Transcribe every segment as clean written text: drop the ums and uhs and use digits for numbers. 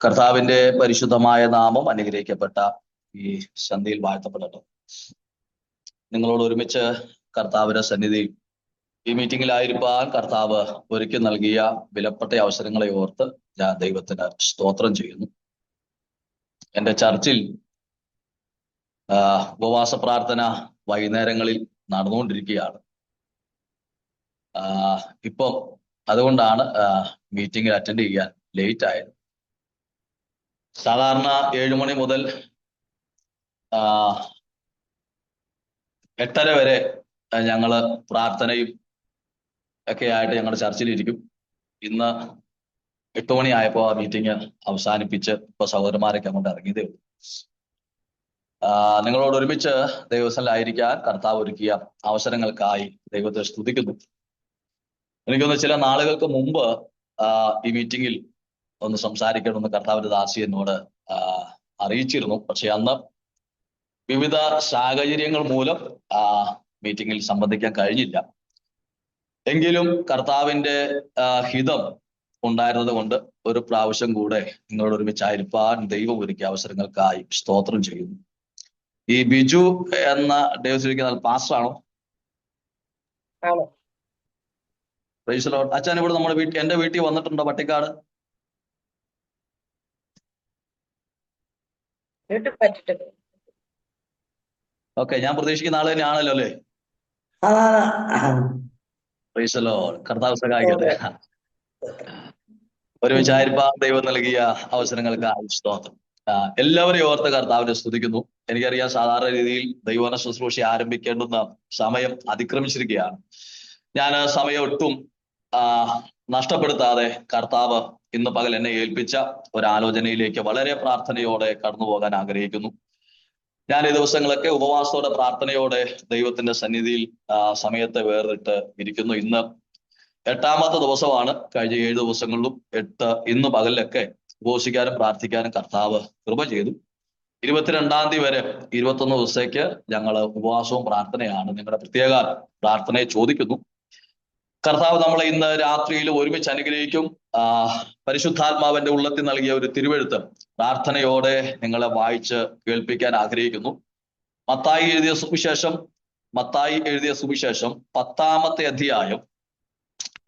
കർത്താവിന്റെ പരിശുദ്ധമായ നാമം അനുഗ്രഹിക്കപ്പെട്ട ഈ സന്ധ്യയിൽ വാഴ്ത്തപ്പെടട്ടെ. നിങ്ങളോട് ഒരുമിച്ച് കർത്താവിന്റെ സന്നിധിയിൽ ഈ മീറ്റിംഗിലായിരിക്കാൻ കർത്താവ് ഒരുക്കി നൽകിയ വിലപ്പെട്ട അവസരങ്ങളെ ഓർത്ത് ഞാൻ ദൈവത്തിന് സ്തോത്രം ചെയ്യുന്നു. എൻ്റെ ചർച്ചിൽ ഉപവാസ പ്രാർത്ഥന വൈകുന്നേരങ്ങളിൽ നടന്നുകൊണ്ടിരിക്കുകയാണ്. ഇപ്പം അതുകൊണ്ടാണ് മീറ്റിംഗിൽ അറ്റൻഡ് ചെയ്യാൻ ലേറ്റ് ആയത്. സാധാരണ 7 മണി മുതൽ 8:30 വരെ ഞങ്ങള് പ്രാർത്ഥനയും ഒക്കെ ആയിട്ട് ഞങ്ങളുടെ ചർച്ചിലിരിക്കും. ഇന്ന് 8 മണി ആയപ്പോൾ ആ മീറ്റിംഗ് അവസാനിപ്പിച്ച് ഇപ്പൊ സഹോദരന്മാരൊക്കെ അങ്ങോട്ട് ഇറങ്ങിയതേ ഉള്ളൂ. നിങ്ങളോട് ഒരുമിച്ച് ദൈവസ്ഥലായിരിക്കാൻ കർത്താവ് ഒരുക്കിയ അവസരങ്ങൾക്കായി ദൈവത്തെ സ്തുതിക്കുന്നു. എനിക്കൊന്ന് ചില നാളുകൾക്ക് മുമ്പ് ഈ മീറ്റിംഗിൽ ഒന്ന് സംസാരിക്കണമെന്ന് കർത്താവിന്റെ ദാസി എന്നോട് അറിയിച്ചിരുന്നു. പക്ഷെ അന്ന് വിവിധ സാഹചര്യങ്ങൾ മൂലം മീറ്റിംഗിൽ സംബന്ധിക്കാൻ കഴിഞ്ഞില്ല. എങ്കിലും കർത്താവിന്റെ ഹിതം ഉണ്ടായിരുന്നത് കൊണ്ട് ഒരു പ്രാവശ്യം കൂടെ നിങ്ങളോട് ഒരുമിച്ചായിരിക്കാൻ ദൈവം ഒരുക്കിയ അവസരങ്ങൾക്കായി സ്തോത്രം ചെയ്യുന്നു. ഈ ബിജു എന്ന ഡേവിസിരിക്കുന്ന പാസ്റ്ററാണോ? Praise the lord. അച്ഛൻ ഇവിടെ നമ്മുടെ എന്റെ വീട്ടിൽ വന്നിട്ടുണ്ടോ? പട്ടിക്കാട് ഓക്കെ, ഞാൻ പ്രതീക്ഷിക്കുന്ന ആള് തന്നെയാണല്ലോ അല്ലേ? Price the Lord. കർത്താവ് സഹായിക്കട്ടെ. ഒരുമിച്ചായിരിക്കാൻ ദൈവം നൽകിയ അവസരങ്ങൾക്ക് സ്തോത്രം. എല്ലാവരെയും ഓർത്ത് കർത്താവിനെ സ്തുതിക്കുന്നു. എനിക്കറിയാം സാധാരണ രീതിയിൽ ദൈവവചന ശുശ്രൂഷ ആരംഭിക്കേണ്ടുന്ന സമയം അതിക്രമിച്ചിരിക്കുകയാണ്. ഞാൻ സമയം ഒട്ടും നഷ്ടപ്പെടുത്താതെ കർത്താവ് ഇന്ന് പകൽ എന്നെ ഏൽപ്പിച്ച ഒരാലോചനയിലേക്ക് വളരെ പ്രാർത്ഥനയോടെ കടന്നു പോകാൻ ആഗ്രഹിക്കുന്നു. ഞാൻ ഈ ദിവസങ്ങളൊക്കെ ഉപവാസത്തോടെ പ്രാർത്ഥനയോടെ ദൈവത്തിന്റെ സന്നിധിയിൽ സമയത്തെ വേറിട്ട് ഇരിക്കുന്നു. ഇന്ന് 8ാമത്തെ ദിവസമാണ്. കഴിഞ്ഞ 7 ദിവസങ്ങളിലും ഇന്ന് പകലിലൊക്കെ ഉപവസിക്കാനും പ്രാർത്ഥിക്കാനും കർത്താവ് കൃപ ചെയ്തു. 22-ാം തീയതി വരെ 21 ദിവസത്തേക്ക് ഞങ്ങൾ ഉപവാസവും പ്രാർത്ഥനയാണ്. നിങ്ങളുടെ പ്രത്യേക പ്രാർത്ഥനയെ ചോദിക്കുന്നു. കർത്താവ് നമ്മളെ ഇന്ന് രാത്രിയിൽ ഒരുമിച്ച് അനുഗ്രഹിക്കും. പരിശുദ്ധാത്മാവിന്റെ ഉള്ളത്തിൽ നൽകിയ ഒരു തിരുവെഴുത്ത് പ്രാർത്ഥനയോടെ നിങ്ങളെ വായിച്ച് കേൾപ്പിക്കാൻ ആഗ്രഹിക്കുന്നു. മത്തായി എഴുതിയ സുവിശേഷം 10-ാമത്തെ അധ്യായം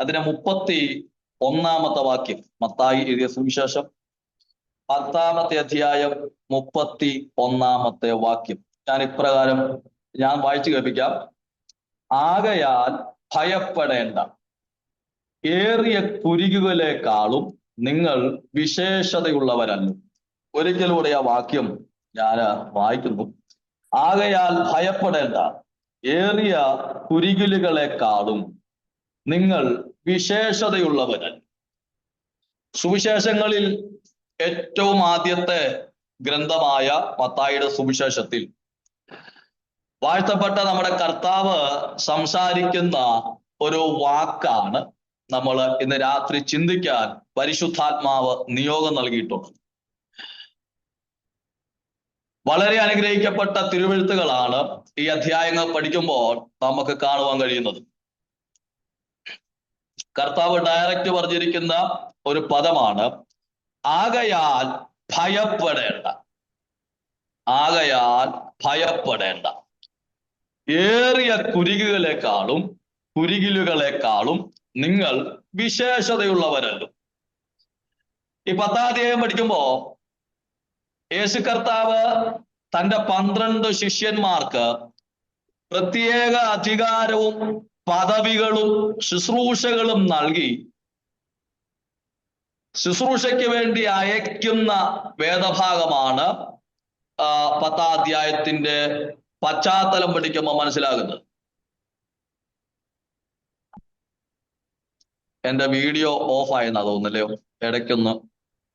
അതിന് 31-ാമത്തെ വാക്യം. മത്തായി എഴുതിയ സുവിശേഷം 10-ാമത്തെ അധ്യായം 31-ാമത്തെ വാക്യം ഞാൻ ഇപ്രകാരം വായിച്ചു കേൾപ്പിക്കാം. ആകയാൽ ഭയപ്പെടേണ്ട, ഏറിയ കുരികുകളെക്കാളും നിങ്ങൾ വിശേഷതയുള്ളവരല്ലോ. ഒരിക്കലൂടെ ആ വാക്യം ഞാൻ വായിക്കുന്നു. ആകയാൽ ഭയപ്പെടേണ്ട, ഏറിയ കുരികുകളെക്കാളും നിങ്ങൾ വിശേഷതയുള്ളവരല്ലോ. സുവിശേഷങ്ങളിൽ ഏറ്റവും ആദ്യത്തെ ഗ്രന്ഥമായ മത്തായിയുടെ സുവിശേഷത്തിൽ വാഴ്ത്തപ്പെട്ട നമ്മുടെ കർത്താവ് സംസാരിക്കുന്ന ഒരു വാക്കാണ് നമ്മൾ ഇന്ന് രാത്രി ചിന്തിക്കാൻ പരിശുദ്ധാത്മാവ് നിയോഗം നൽകിയിട്ടുണ്ട്. വളരെ അനുഗ്രഹിക്കപ്പെട്ട തിരുവെഴുത്തുകളാണ് ഈ അധ്യായങ്ങൾ പഠിക്കുമ്പോൾ നമുക്ക് കാണുവാൻ കഴിയുന്നത്. കർത്താവ് ഡയറക്റ്റ് പറഞ്ഞിരിക്കുന്ന ഒരു പദമാണ് ആകയാൽ ഭയപ്പെടേണ്ട. ആകയാൽ ഭയപ്പെടേണ്ട, ഏറിയ കുരികിലുകളെക്കാളും നിങ്ങൾ വിശേഷതയുള്ളവരല്ലോ. ഈ 10-ാം അധ്യായം പഠിക്കുമ്പോ യേശു കർത്താവ് തന്റെ 12 ശിഷ്യന്മാർക്ക് പ്രത്യേക അധികാരവും പദവികളും ശുശ്രൂഷകളും നൽകി ശുശ്രൂഷയ്ക്ക് വേണ്ടി അയക്കുന്ന വേദഭാഗമാണ് 10-ാം അധ്യായത്തിന്റെ പശ്ചാത്തലം പഠിക്കുമ്പോൾ മനസ്സിലാകുന്നത്. എന്റെ വീഡിയോ ഓഫ് ആയെന്നാ തോന്നുന്നല്ലയോ? ഇടയ്ക്കൊന്ന്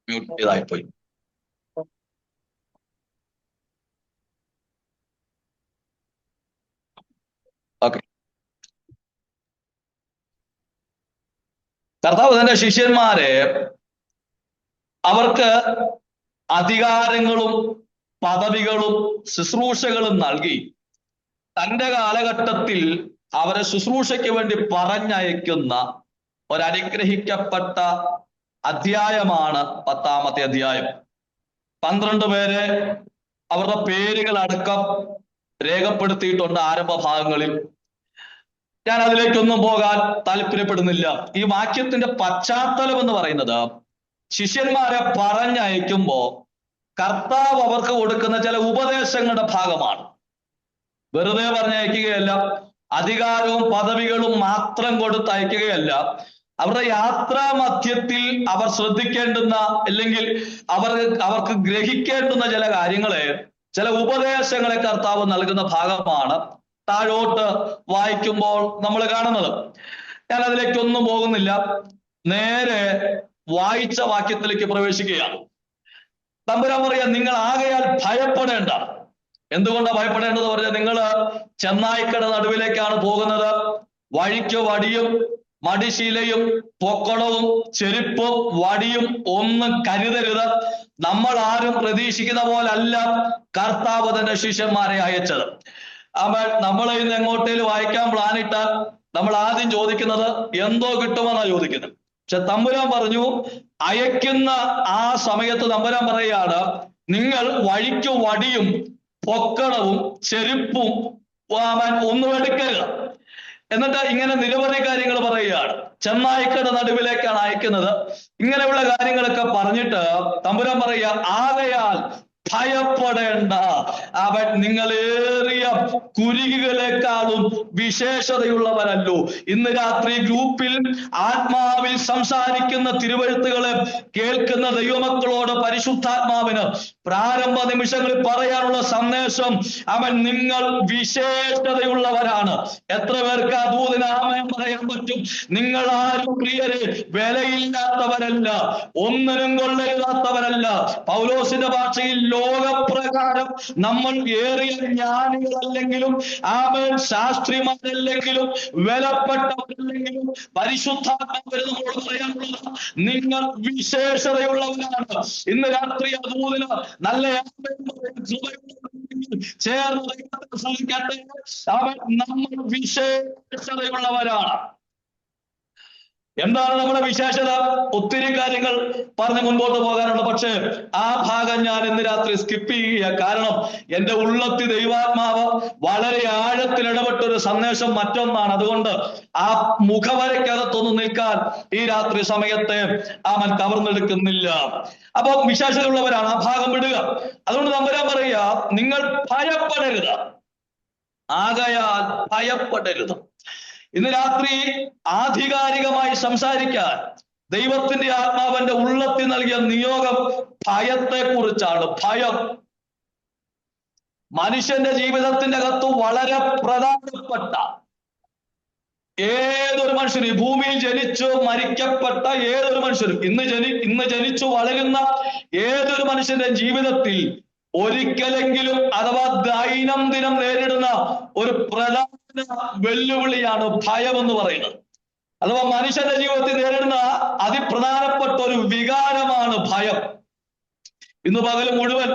മ്യൂട്ട് ചെയ്തായിപ്പോയി. ഓക്കെ. കർത്താവ് തന്റെ ശിഷ്യന്മാരെ അവർക്ക് അധികാരങ്ങളും പദവികളും ശുശ്രൂഷകളും നൽകി തന്റെ കാലഘട്ടത്തിൽ അവരെ ശുശ്രൂഷയ്ക്ക് വേണ്ടി പറഞ്ഞയക്കുന്ന ഒരനുഗ്രഹിക്കപ്പെട്ട അധ്യായമാണ് 10-ാമത്തെ അധ്യായം. 12 പേരെ അവരുടെ പേരുകൾ അടക്കം രേഖപ്പെടുത്തിയിട്ടുണ്ട് ആരംഭ ഭാഗങ്ങളിൽ. ഞാൻ അതിലേക്കൊന്നും പോകാൻ താല്പര്യപ്പെടുന്നില്ല. ഈ വാക്യത്തിന്റെ പശ്ചാത്തലം എന്ന് പറയുന്നത്, ശിഷ്യന്മാരെ പറഞ്ഞയക്കുമ്പോ കർത്താവ് അവർക്ക് കൊടുക്കുന്ന ചില ഉപദേശങ്ങളുടെ ഭാഗമാണ്. വെറുതെ പറഞ്ഞയക്കുകയല്ല, അധികാരവും പദവികളും മാത്രം കൊടുത്തയക്കുകയല്ല. അവരുടെ യാത്രാ മധ്യത്തിൽ അവർ ശ്രദ്ധിക്കേണ്ടുന്ന, അല്ലെങ്കിൽ അവർക്ക് ഗ്രഹിക്കേണ്ടുന്ന ചില കാര്യങ്ങളെ, ചില ഉപദേശങ്ങളെ കർത്താവ് നൽകുന്ന ഭാഗമാണ് താഴോട്ട് വായിക്കുമ്പോൾ നമ്മൾ കാണുന്നത്. ഞാൻ അതിലേക്കൊന്നും പോകുന്നില്ല, നേരെ വായിച്ച വാക്യത്തിലേക്ക് പ്രവേശിക്കുകയാണ്. തമ്പുരാൻ പറയാ, നിങ്ങൾ ആകയാൽ ഭയപ്പെടേണ്ട. എന്തുകൊണ്ടാണ് ഭയപ്പെടേണ്ടത് പറഞ്ഞാൽ, നിങ്ങൾ ചെന്നായ്ക്കട നടുവിലേക്കാണ് പോകുന്നത്. വഴിക്ക് വടിയും മടിശീലയും പൊക്കളവും ചെരുപ്പും വടിയും ഒന്നും കരുതരുത്. നമ്മൾ ആരും പ്രതീക്ഷിക്കുന്ന പോലല്ല കർത്താവ് തന്റെ ശിഷ്യന്മാരെ അയച്ചത്. അവൻ നമ്മളെ ഇന്ന് എങ്ങോട്ടേലും വായിക്കാൻ പ്ലാനിട്ടാൽ നമ്മൾ ആദ്യം ചോദിക്കുന്നത് എന്തോ കിട്ടുമെന്നാണ് ചോദിക്കുന്നത്. പക്ഷെ തമ്പുരാൻ പറഞ്ഞു, അയക്കുന്ന ആ സമയത്ത് തമ്പുരാൻ പറയുകയാണ്, നിങ്ങൾ വഴിക്ക് വടിയും പൊക്കളവും ചെരുപ്പും ഒന്നും എടുക്കരുത്. എന്നിട്ട് ഇങ്ങനെ നിരവധി കാര്യങ്ങൾ പറയുകയാണ്. ചെന്നായ്ക്കട നടുവിലേക്കാണ് അയക്കുന്നത്. ഇങ്ങനെയുള്ള കാര്യങ്ങളൊക്കെ പറഞ്ഞിട്ട് തമ്പുരാൻ പറയുക, ആകയാൽ ഭയപ്പെടേണ്ട. അവൻ നിങ്ങളേറിയ കുരുകികളെക്കാളും വിശേഷതയുള്ളവരല്ലോ. ഇന്ന് രാത്രി ഗ്രൂപ്പിൽ ആത്മാവിൽ സംസാരിക്കുന്ന തിരുവഴുത്തുകളെ കേൾക്കുന്ന ദൈവമക്കളോട് പരിശുദ്ധാത്മാവിന് പ്രാരംഭ നിമിഷങ്ങളിൽ പറയാനുള്ള സന്ദേശം, അവൻ നിങ്ങൾ വിശേഷതയുള്ളവരാണ്. എത്ര പേർക്ക് ആ ദൂതന് ആമേൻ പറയാൻ പറ്റും? നിങ്ങൾ ആരും പ്രിയരെ വിലയില്ലാത്തവരല്ല, ഒന്നിനും കൊള്ളരുതാത്തവരല്ല. പൗലോസിന്റെ ഭാഷയിൽ ലോകപ്രകാരം നമ്മൾ ഏറിയ ജ്ഞാനികളല്ലെങ്കിലും, ആമേൻ ശാസ്ത്രിമാരല്ലെങ്കിലും, വിലപ്പെട്ടവരല്ലെങ്കിലും, പരിശുദ്ധാത്മാവിന് നമ്മളോട് പറയാനുള്ളത്, നിങ്ങൾ വിശേഷതയുള്ളവരാണ്. ഇന്ന് രാത്രി ദൂതന് നല്ല ചേർന്ന് ശ്രമിക്കട്ടെ. അവൻ നമ്മൾ വിശേഷതയുള്ളവരാണ്. എന്താണ് നമ്മുടെ വിശേഷത? ഒത്തിരി കാര്യങ്ങൾ പറഞ്ഞ് മുൻപോട്ട് പോകാനുണ്ട്. പക്ഷേ ആ ഭാഗം ഞാൻ ഇന്ന് രാത്രി സ്കിപ്പ് ചെയ്യുക. കാരണം എന്റെ ഉള്ളത്തിൽ ദൈവാത്മാവ് വളരെ ആഴത്തിൽ ഇടപെട്ടൊരു സന്ദേശം മറ്റൊന്നാണ്. അതുകൊണ്ട് ആ മുഖവരയ്ക്കകത്തൊന്നും നിൽക്കാൻ ഈ രാത്രി സമയത്തെ അവൻ കവർന്നെടുക്കുന്നില്ല. അപ്പൊ വിശേഷതയുള്ളവരാണ്, ആ ഭാഗം വിടുക. അതുകൊണ്ട് തമ്പുരാൻ പറയുക, നിങ്ങൾ ഭയപ്പെടരുത്, ആകയാൽ ഭയപ്പെടരുത്. ഇന്ന് രാത്രി ആധികാരികമായി സംസാരിക്കാൻ ദൈവത്തിന്റെ ആത്മാവന്റെ ഉള്ളത്തിൽ നൽകിയ നിയോഗം ഭയത്തെ കുറിച്ചാണ്. ഭയം മനുഷ്യന്റെ ജീവിതത്തിന്റെ അകത്ത് വളരെ പ്രധാനപ്പെട്ട, ഏതൊരു മനുഷ്യനും, ഈ ഭൂമിയിൽ ജനിച്ചു മരിക്കപ്പെട്ട ഏതൊരു മനുഷ്യരും, ഇന്ന് ജനിച്ചു വളരുന്ന ഏതൊരു മനുഷ്യന്റെ ജീവിതത്തിൽ ഒരിക്കലെങ്കിലും അഥവാ ദൈനംദിനം നേരിടുന്ന ഒരു പ്രധാന വെല്ലുവിളിയാണ് ഭയം എന്ന് പറയുന്നത്. അഥവാ മനുഷ്യന്റെ ജീവിതത്തിൽ നേരിടുന്ന അതിപ്രധാനപ്പെട്ട ഒരു വികാരമാണ് ഭയം. ഇന്ന് പകൽ മുഴുവൻ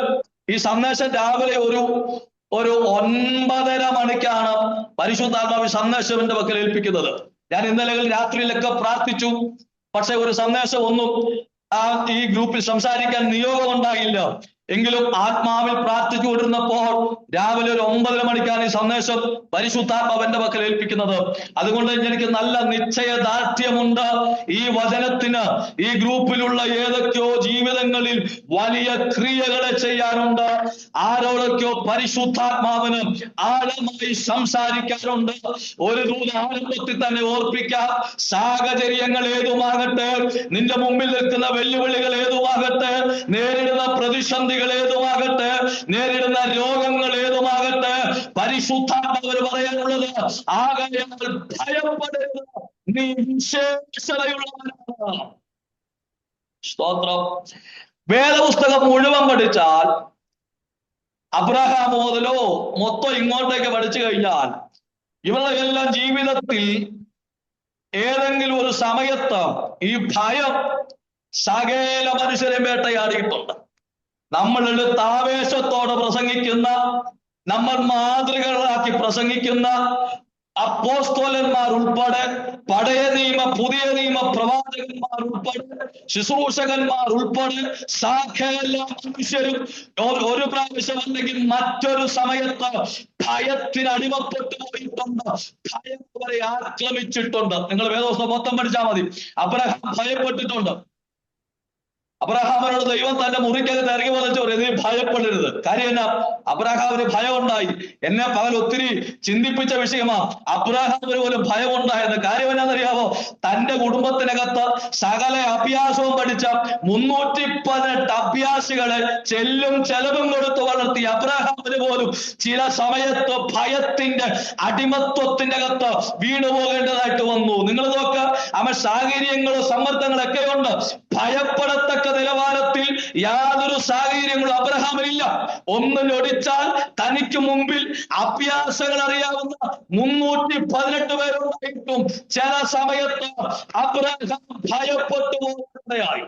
ഈ സന്ദേശം രാവിലെ ഒരു 9:30 മണിക്കാണ് പരിശുദ്ധാത്മാവ് സന്ദേശം എന്റെ പക്കൽ ഏൽപ്പിക്കുന്നത്. ഞാൻ ഇന്നലകളിൽ രാത്രിയിലൊക്കെ പ്രാർത്ഥിച്ചു. പക്ഷെ ഒരു സന്ദേശം ഒന്നും ഈ ഗ്രൂപ്പിൽ സംസാരിക്കാൻ നിയോഗം ഉണ്ടായില്ല. എങ്കിലും ആത്മാവിൽ പ്രാർത്ഥിച്ചു കൊണ്ടിരുന്നപ്പോൾ രാവിലെ ഒരു 9:30 മണിക്കാണ് ഈ സന്ദേശം പരിശുദ്ധാത്മാവന്റെ പക്കൽ ഏൽപ്പിക്കുന്നത്. അതുകൊണ്ട് എനിക്ക് നല്ല നിശ്ചയദാർഢ്യമുണ്ട്. ഈ വചനത്തിന് ഈ ഗ്രൂപ്പിലുള്ള ഏതൊക്കെയോ ജീവിതങ്ങളിൽ വലിയ ക്രിയകളെ ചെയ്യാനുണ്ട്. ആരോടൊക്കെയോ പരിശുദ്ധാത്മാവിന് ആഴമായി സംസാരിക്കാനുണ്ട്. ഒരു ദൂത ആരംഭത്തിൽ തന്നെ ഓർപ്പിക്കാം, സാഹചര്യങ്ങൾ ഏതുമാകട്ടെ, നിന്റെ മുമ്പിൽ നിൽക്കുന്ന വെല്ലുവിളികൾ ഏതുമാകട്ടെ, നേരിടുന്ന പ്രതിസന്ധി ഏതുമാകട്ടെ, നേരിടുന്ന രോഗങ്ങൾ ഏതുമാകട്ടെ, പരിശുദ്ധാത്മാവ് പറയാനുള്ളത്, ആകയാൽ ഭയപ്പെടരുത്, നീ വിശേഷതയുള്ളവരാണ്. സ്തോത്രം. വേദപുസ്തകം മുഴുവൻ പഠിച്ചാൽ, അബ്രഹാം മുതലോ മൊത്തം ഇങ്ങോട്ടേക്ക് പഠിച്ചു കഴിഞ്ഞാൽ, ഇവരുടെ എല്ലാം ജീവിതത്തിൽ ഏതെങ്കിലും ഒരു സമയത്ത് ഈ ഭയം സകല മനുഷ്യരെ വേട്ടയാടിയിട്ടുണ്ട്. നമ്മൾ എടുത്ത് ആവേശത്തോടെ പ്രസംഗിക്കുന്ന, നമ്മൾ മാതൃകകളാക്കി പ്രസംഗിക്കുന്ന അപ്പോസ്തലന്മാർ ഉൾപ്പെടെ, പഴയ നിയമ പുതിയ നിയമ പ്രവാചകന്മാർ ഉൾപ്പെടെ, ശുശ്രൂഷകന്മാർ ഉൾപ്പെടെ, സകല മനുഷ്യരും ഒരു പ്രാവശ്യം അല്ലെങ്കിൽ മറ്റൊരു സമയത്ത് ഭയത്തിന് അടിമപ്പെട്ടു പോയിട്ടുണ്ട്. ഭയം അവരെ ആക്രമിച്ചിട്ടുണ്ട്. നിങ്ങൾ വേദപുസ്തകം മൊത്തം പഠിച്ചാൽ മതി. അബ്രഹാം ഭയപ്പെട്ടിട്ടുണ്ട്. അബ്രഹാമിനോട് ദൈവം തന്റെ മുറിക്കകത്ത് ഇറങ്ങി വന്നിട്ട് പറയും, നീ ഭയപ്പെടരുത്. കാര്യം എന്നാ? അബ്രഹാമിന് ഭയം ഉണ്ടായി. എന്നെ പകൽ ഒത്തിരി ചിന്തിപ്പിച്ച വിഷയമാ അബ്രഹാമിന് പോലും ഭയം ഉണ്ടായത്. കാര്യം എന്നാന്നറിയാമോ? തന്റെ കുടുംബത്തിനകത്ത് സകല അഭ്യാസവും പഠിച്ച 318 അഭ്യാസികളെ ചെല്ലും ചെലവും കൊടുത്ത് വളർത്തി അബ്രഹാമിന് പോലും ചില സമയത്ത് ഭയത്തിന്റെ അടിമത്വത്തിന്റെ അകത്ത് വീണു പോകേണ്ടതായിട്ട് വന്നു. നിങ്ങൾ നോക്ക, അവൻ സാഹചര്യങ്ങളും സമ്മർദ്ദങ്ങളൊക്കെ ഉണ്ട്. ഭയപ്പെടത്തക്ക നിലവാരത്തിൽ യാതൊരു സാഹചര്യങ്ങളും അബ്രഹാമിനില്ല. ഒന്ന് ഞൊടിച്ചാൽ തനിക്ക് മുമ്പിൽ അഭ്യാസങ്ങൾ അറിയാവുന്ന 318 പേരുണ്ടായിട്ടും ചില സമയത്ത് അബ്രഹാം ഭയപ്പെട്ടു പോകുന്നതായി.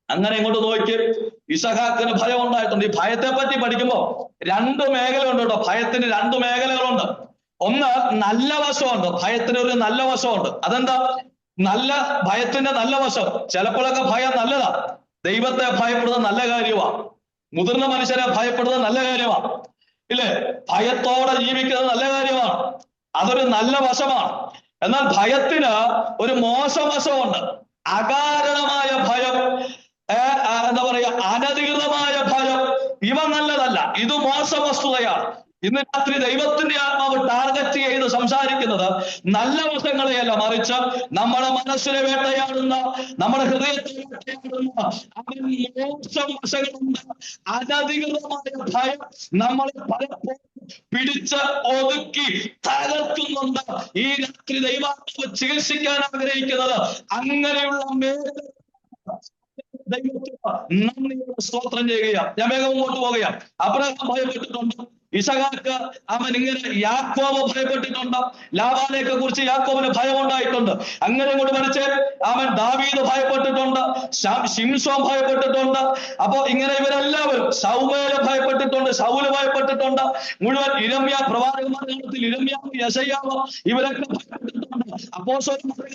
അങ്ങനെ ഇങ്ങോട്ട് നോക്കി, ഇസഹാക്കിന് ഭയം ഉണ്ടായിട്ടുണ്ട്. ഈ ഭയത്തെ പറ്റി പഠിക്കുമ്പോ 2 മേഖലയുണ്ട് കേട്ടോ. ഭയത്തിന് 2 മേഖലകളുണ്ട്. ഒന്ന് നല്ല വശമുണ്ട്, ഭയത്തിന് ഒരു നല്ല വശമുണ്ട്. അതെന്താ ഭയത്തിന്റെ നല്ല വശം? ചിലപ്പോഴൊക്കെ ഭയം നല്ലതാ. ദൈവത്തെ ഭയപ്പെടുന്നത് നല്ല കാര്യമാണ്. മുതിർന്ന മനുഷ്യരെ ഭയപ്പെടുന്നത് നല്ല കാര്യമാണ്, ഇല്ലേ? ഭയത്തോടെ ജീവിക്കുന്നത് നല്ല കാര്യമാണ്. അതൊരു നല്ല വശമാണ്. എന്നാൽ ഭയത്തിന് ഒരു മോശം വശമുണ്ട്. അകാരണമായ ഭയം, എന്താ പറയാ, അനധികൃതമായ ഭയം, ഇവ നല്ലതല്ല. ഇത് മോശ വസ്തുതയാണ്. ഇന്ന് രാത്രി ദൈവത്തിന്റെ ആത്മാവ് ടാർഗറ്റ് ചെയ്ത് സംസാരിക്കുന്നത് നല്ല വശങ്ങളെയല്ല, മറിച്ച് നമ്മുടെ മനസ്സിനെ വേട്ടയാടുന്ന, നമ്മുടെ ഹൃദയത്തെ വേട്ടയാടുന്ന മോശം വശങ്ങളുണ്ട്. അനധികൃതമായ ഭയം നമ്മളെ പലപ്പോഴും പിടിച്ച് ഒതുക്കി തകർക്കുന്നുണ്ട്. ഈ രാത്രി ദൈവാത്മാവ് ചികിത്സിക്കാൻ ആഗ്രഹിക്കുന്നത് അങ്ങനെയുള്ള ദൈവത്തിന് നന്ദിയോടെ സ്തോത്രം ചെയ്യുകയാണ്. ഞാൻ വേഗം മുമ്പോട്ട് പോകുകയാണ്. അബ്രഹാം ഭയപ്പെട്ടിട്ടുണ്ട്. ഇസഹാക്ക് അവൻ ഇങ്ങനെ, യാക്കോബ് ഭയപ്പെട്ടിട്ടുണ്ട്. ലാബാനെയൊക്കെ കുറിച്ച് യാക്കോബിന് ഭയമുണ്ടായിട്ടുണ്ട്. അങ്ങനെ കൊണ്ട് പഠിച്ച് അവൻ ദാവീദ് ഭയപ്പെട്ടിട്ടുണ്ട്, ശിംശോൻ ഭയപ്പെട്ടിട്ടുണ്ട്. അപ്പൊ ഇങ്ങനെ ഇവരെല്ലാവരും, ശൗമേല് ഭയപ്പെട്ടിട്ടുണ്ട്, ശൗല് ഭയപ്പെട്ടിട്ടുണ്ട്. മുഴുവൻ ഇരമ്യ പ്രവാചകന്മാരുടെ ഇരമ്യാവ്, യെശയ്യാവ് ഇവരൊക്കെ ഭയപ്പെട്ടിട്ടുണ്ട്. അപ്പോസ്തലന്മാർ,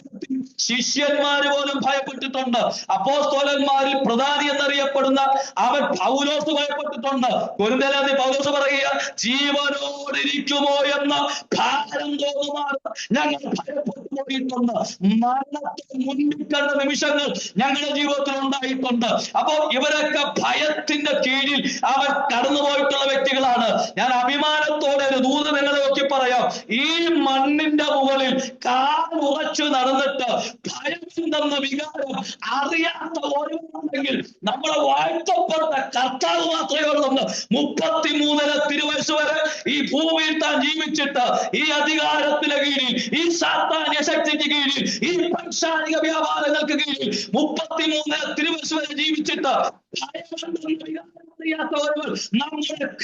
ശിഷ്യന്മാര് പോലും ഭയപ്പെട്ടിട്ടുണ്ട്. അപ്പോസ്തലന്മാരിൽ പ്രധാനി എന്നറിയപ്പെടുന്ന അവൻ പൗലോസ് ഭയപ്പെട്ടിട്ടുണ്ട്. കൊരിന്ത്യരിൽ പൗലോസ് പറയുക, ജീവനോടിരിക്കുമോ എന്ന ഭാരം തോന്നുമാറ് ഞങ്ങൾ ഭയപ്പെട്ടു പോയിട്ടുണ്ട്. മരണത്തെ മുന്നിൽ കണ്ട നിമിഷങ്ങൾ ഞങ്ങളുടെ ജീവിതത്തിൽ ഉണ്ടായിട്ടുണ്ട്. അപ്പോ ഇവരൊക്കെ ഭയത്തിന്റെ കീഴിൽ അവർ കടന്നുപോയിട്ടുള്ള വ്യക്തികളാണ്. ഞാൻ അഭിമാനത്തോടെ ഒരു ദൂത് നിങ്ങളെ നോക്കി പറയാം. ഈ മണ്ണിന്റെ മുകളിൽ കാലുറച്ചു നടന്നിട്ട് ഭയം എന്തെന്ന വികാരം അറിയാത്ത ഓരോരുണ്ടെങ്കിൽ നമ്മളെ വാഴ്ത്തപ്പെട്ട കർത്താവ് മാത്രമേ ഉള്ളൂ. 33 തിരുവയസ്സ് വരെ ഈ ഭൂമിയിൽ താൻ ജീവിച്ചിട്ട് ഈ അധികാരത്തിന് കീഴിൽ, ഈ സാത്താന്യ ശക്തിക്ക് കീഴിൽ, ഈ പൈശാചിക വ്യാപാരങ്ങൾക്ക് കീഴിൽ 33 തിരുവയസ്സ് വരെ ജീവിച്ചിട്ട് നമ്മുടെ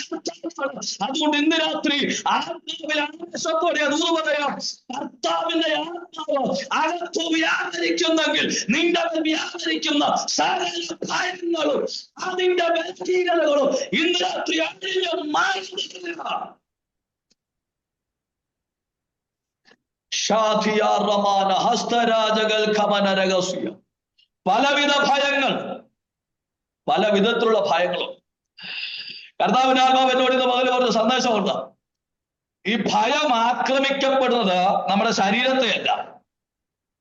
കർത്താവാണ്. അതുകൊണ്ട് ഇന്ന് രാത്രി ആത്മാവിൽ ആവേശത്തോടെ അതുകൊണ്ട് പറയാം, കർത്താവിന്റെ ആത്മാവ് അകത്തു വ്യാപരിക്കുന്നെങ്കിൽ നിന്റെ വ്യാപരിക്കുന്ന സകല ഭയങ്ങളും അതിന്റെ ബലഹീനതകളും ഇന്ന് രാത്രി അഴിഞ്ഞു മാറുക. ഹസ്തരാജകൾ ഖമനരഹസ്യ, പലവിധ ഭയങ്ങൾ, പല വിധത്തിലുള്ള ഭയങ്ങളും. കർത്താവിന്റെ ആത്മാവ് എന്നോട് ഇന്ന് പകൽ പറഞ്ഞ സന്ദേശമുണ്ട്. ഈ ഭയം ആക്രമിക്കപ്പെടുന്നത് നമ്മുടെ ശരീരത്തെയല്ല.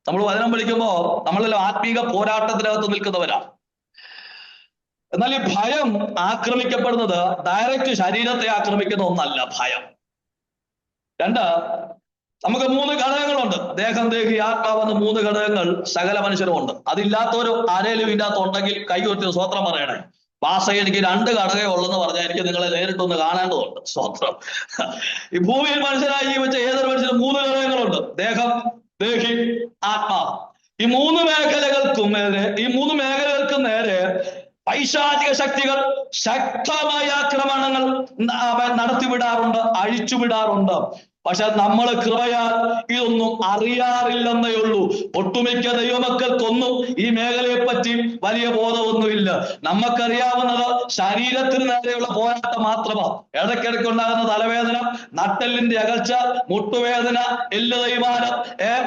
നമ്മൾ വചനം പഠിക്കുമ്പോ നമ്മളെല്ലാം ആത്മീക പോരാട്ടത്തിനകത്ത് നിൽക്കുന്നവരാണ്. എന്നാൽ ഈ ഭയം ആക്രമിക്കപ്പെടുന്നത് ഡയറക്റ്റ് ശരീരത്തെ ആക്രമിക്കുന്ന ഒന്നല്ല ഭയം. 2, നമുക്ക് 3 ഘടകങ്ങളുണ്ട്. ദേഹം, ദേഹി, ആത്മാവെന്ന് 3 ഘടകങ്ങൾ സകല മനുഷ്യരും ഉണ്ട്. അതില്ലാത്തവരോ ആരേലും ഇതിനകത്തുണ്ടെങ്കിൽ കൈകൊട്ടി സ്വത്രം പറയണേ. പാസ എനിക്ക് 2 ഘടകമേ ഉള്ളെന്ന് പറഞ്ഞാൽ എനിക്ക് നിങ്ങളെ നേരിട്ടൊന്ന് കാണേണ്ടതുണ്ട്. സ്വത്രം. ഈ ഭൂമിയിൽ മനുഷ്യരായി ജീവിച്ച ഏതൊരു മനുഷ്യനും 3 ഘടകങ്ങളുണ്ട്. ദേഹം, ദേഹി, ആത്മാവ്. ഈ 3 മേഖലകൾക്കും നേരെ പൈശാചിക ശക്തികൾ ശക്തമായ ആക്രമണങ്ങൾ നടത്തിവിടാറുണ്ട്, അഴിച്ചുവിടാറുണ്ട്. പക്ഷെ നമ്മൾ കൃപയാൽ ഇതൊന്നും അറിയാറില്ലെന്നേ ഉള്ളൂ. ഒട്ടുമിക്ക ദൈവമക്കൾക്കൊന്നും ഈ മേഖലയെ പറ്റി വലിയ ബോധമൊന്നുമില്ല. നമുക്കറിയാവുന്നത് ശരീരത്തിന് നേരെയുള്ള പോരാട്ടം മാത്രമാണ്. ഇടയ്ക്കിടയ്ക്ക് ഉണ്ടാകുന്ന തലവേദന, നട്ടെല്ലിന്റെ അകൽച്ച, മുട്ടുവേദന, എല്ല് തേയ്മാനം,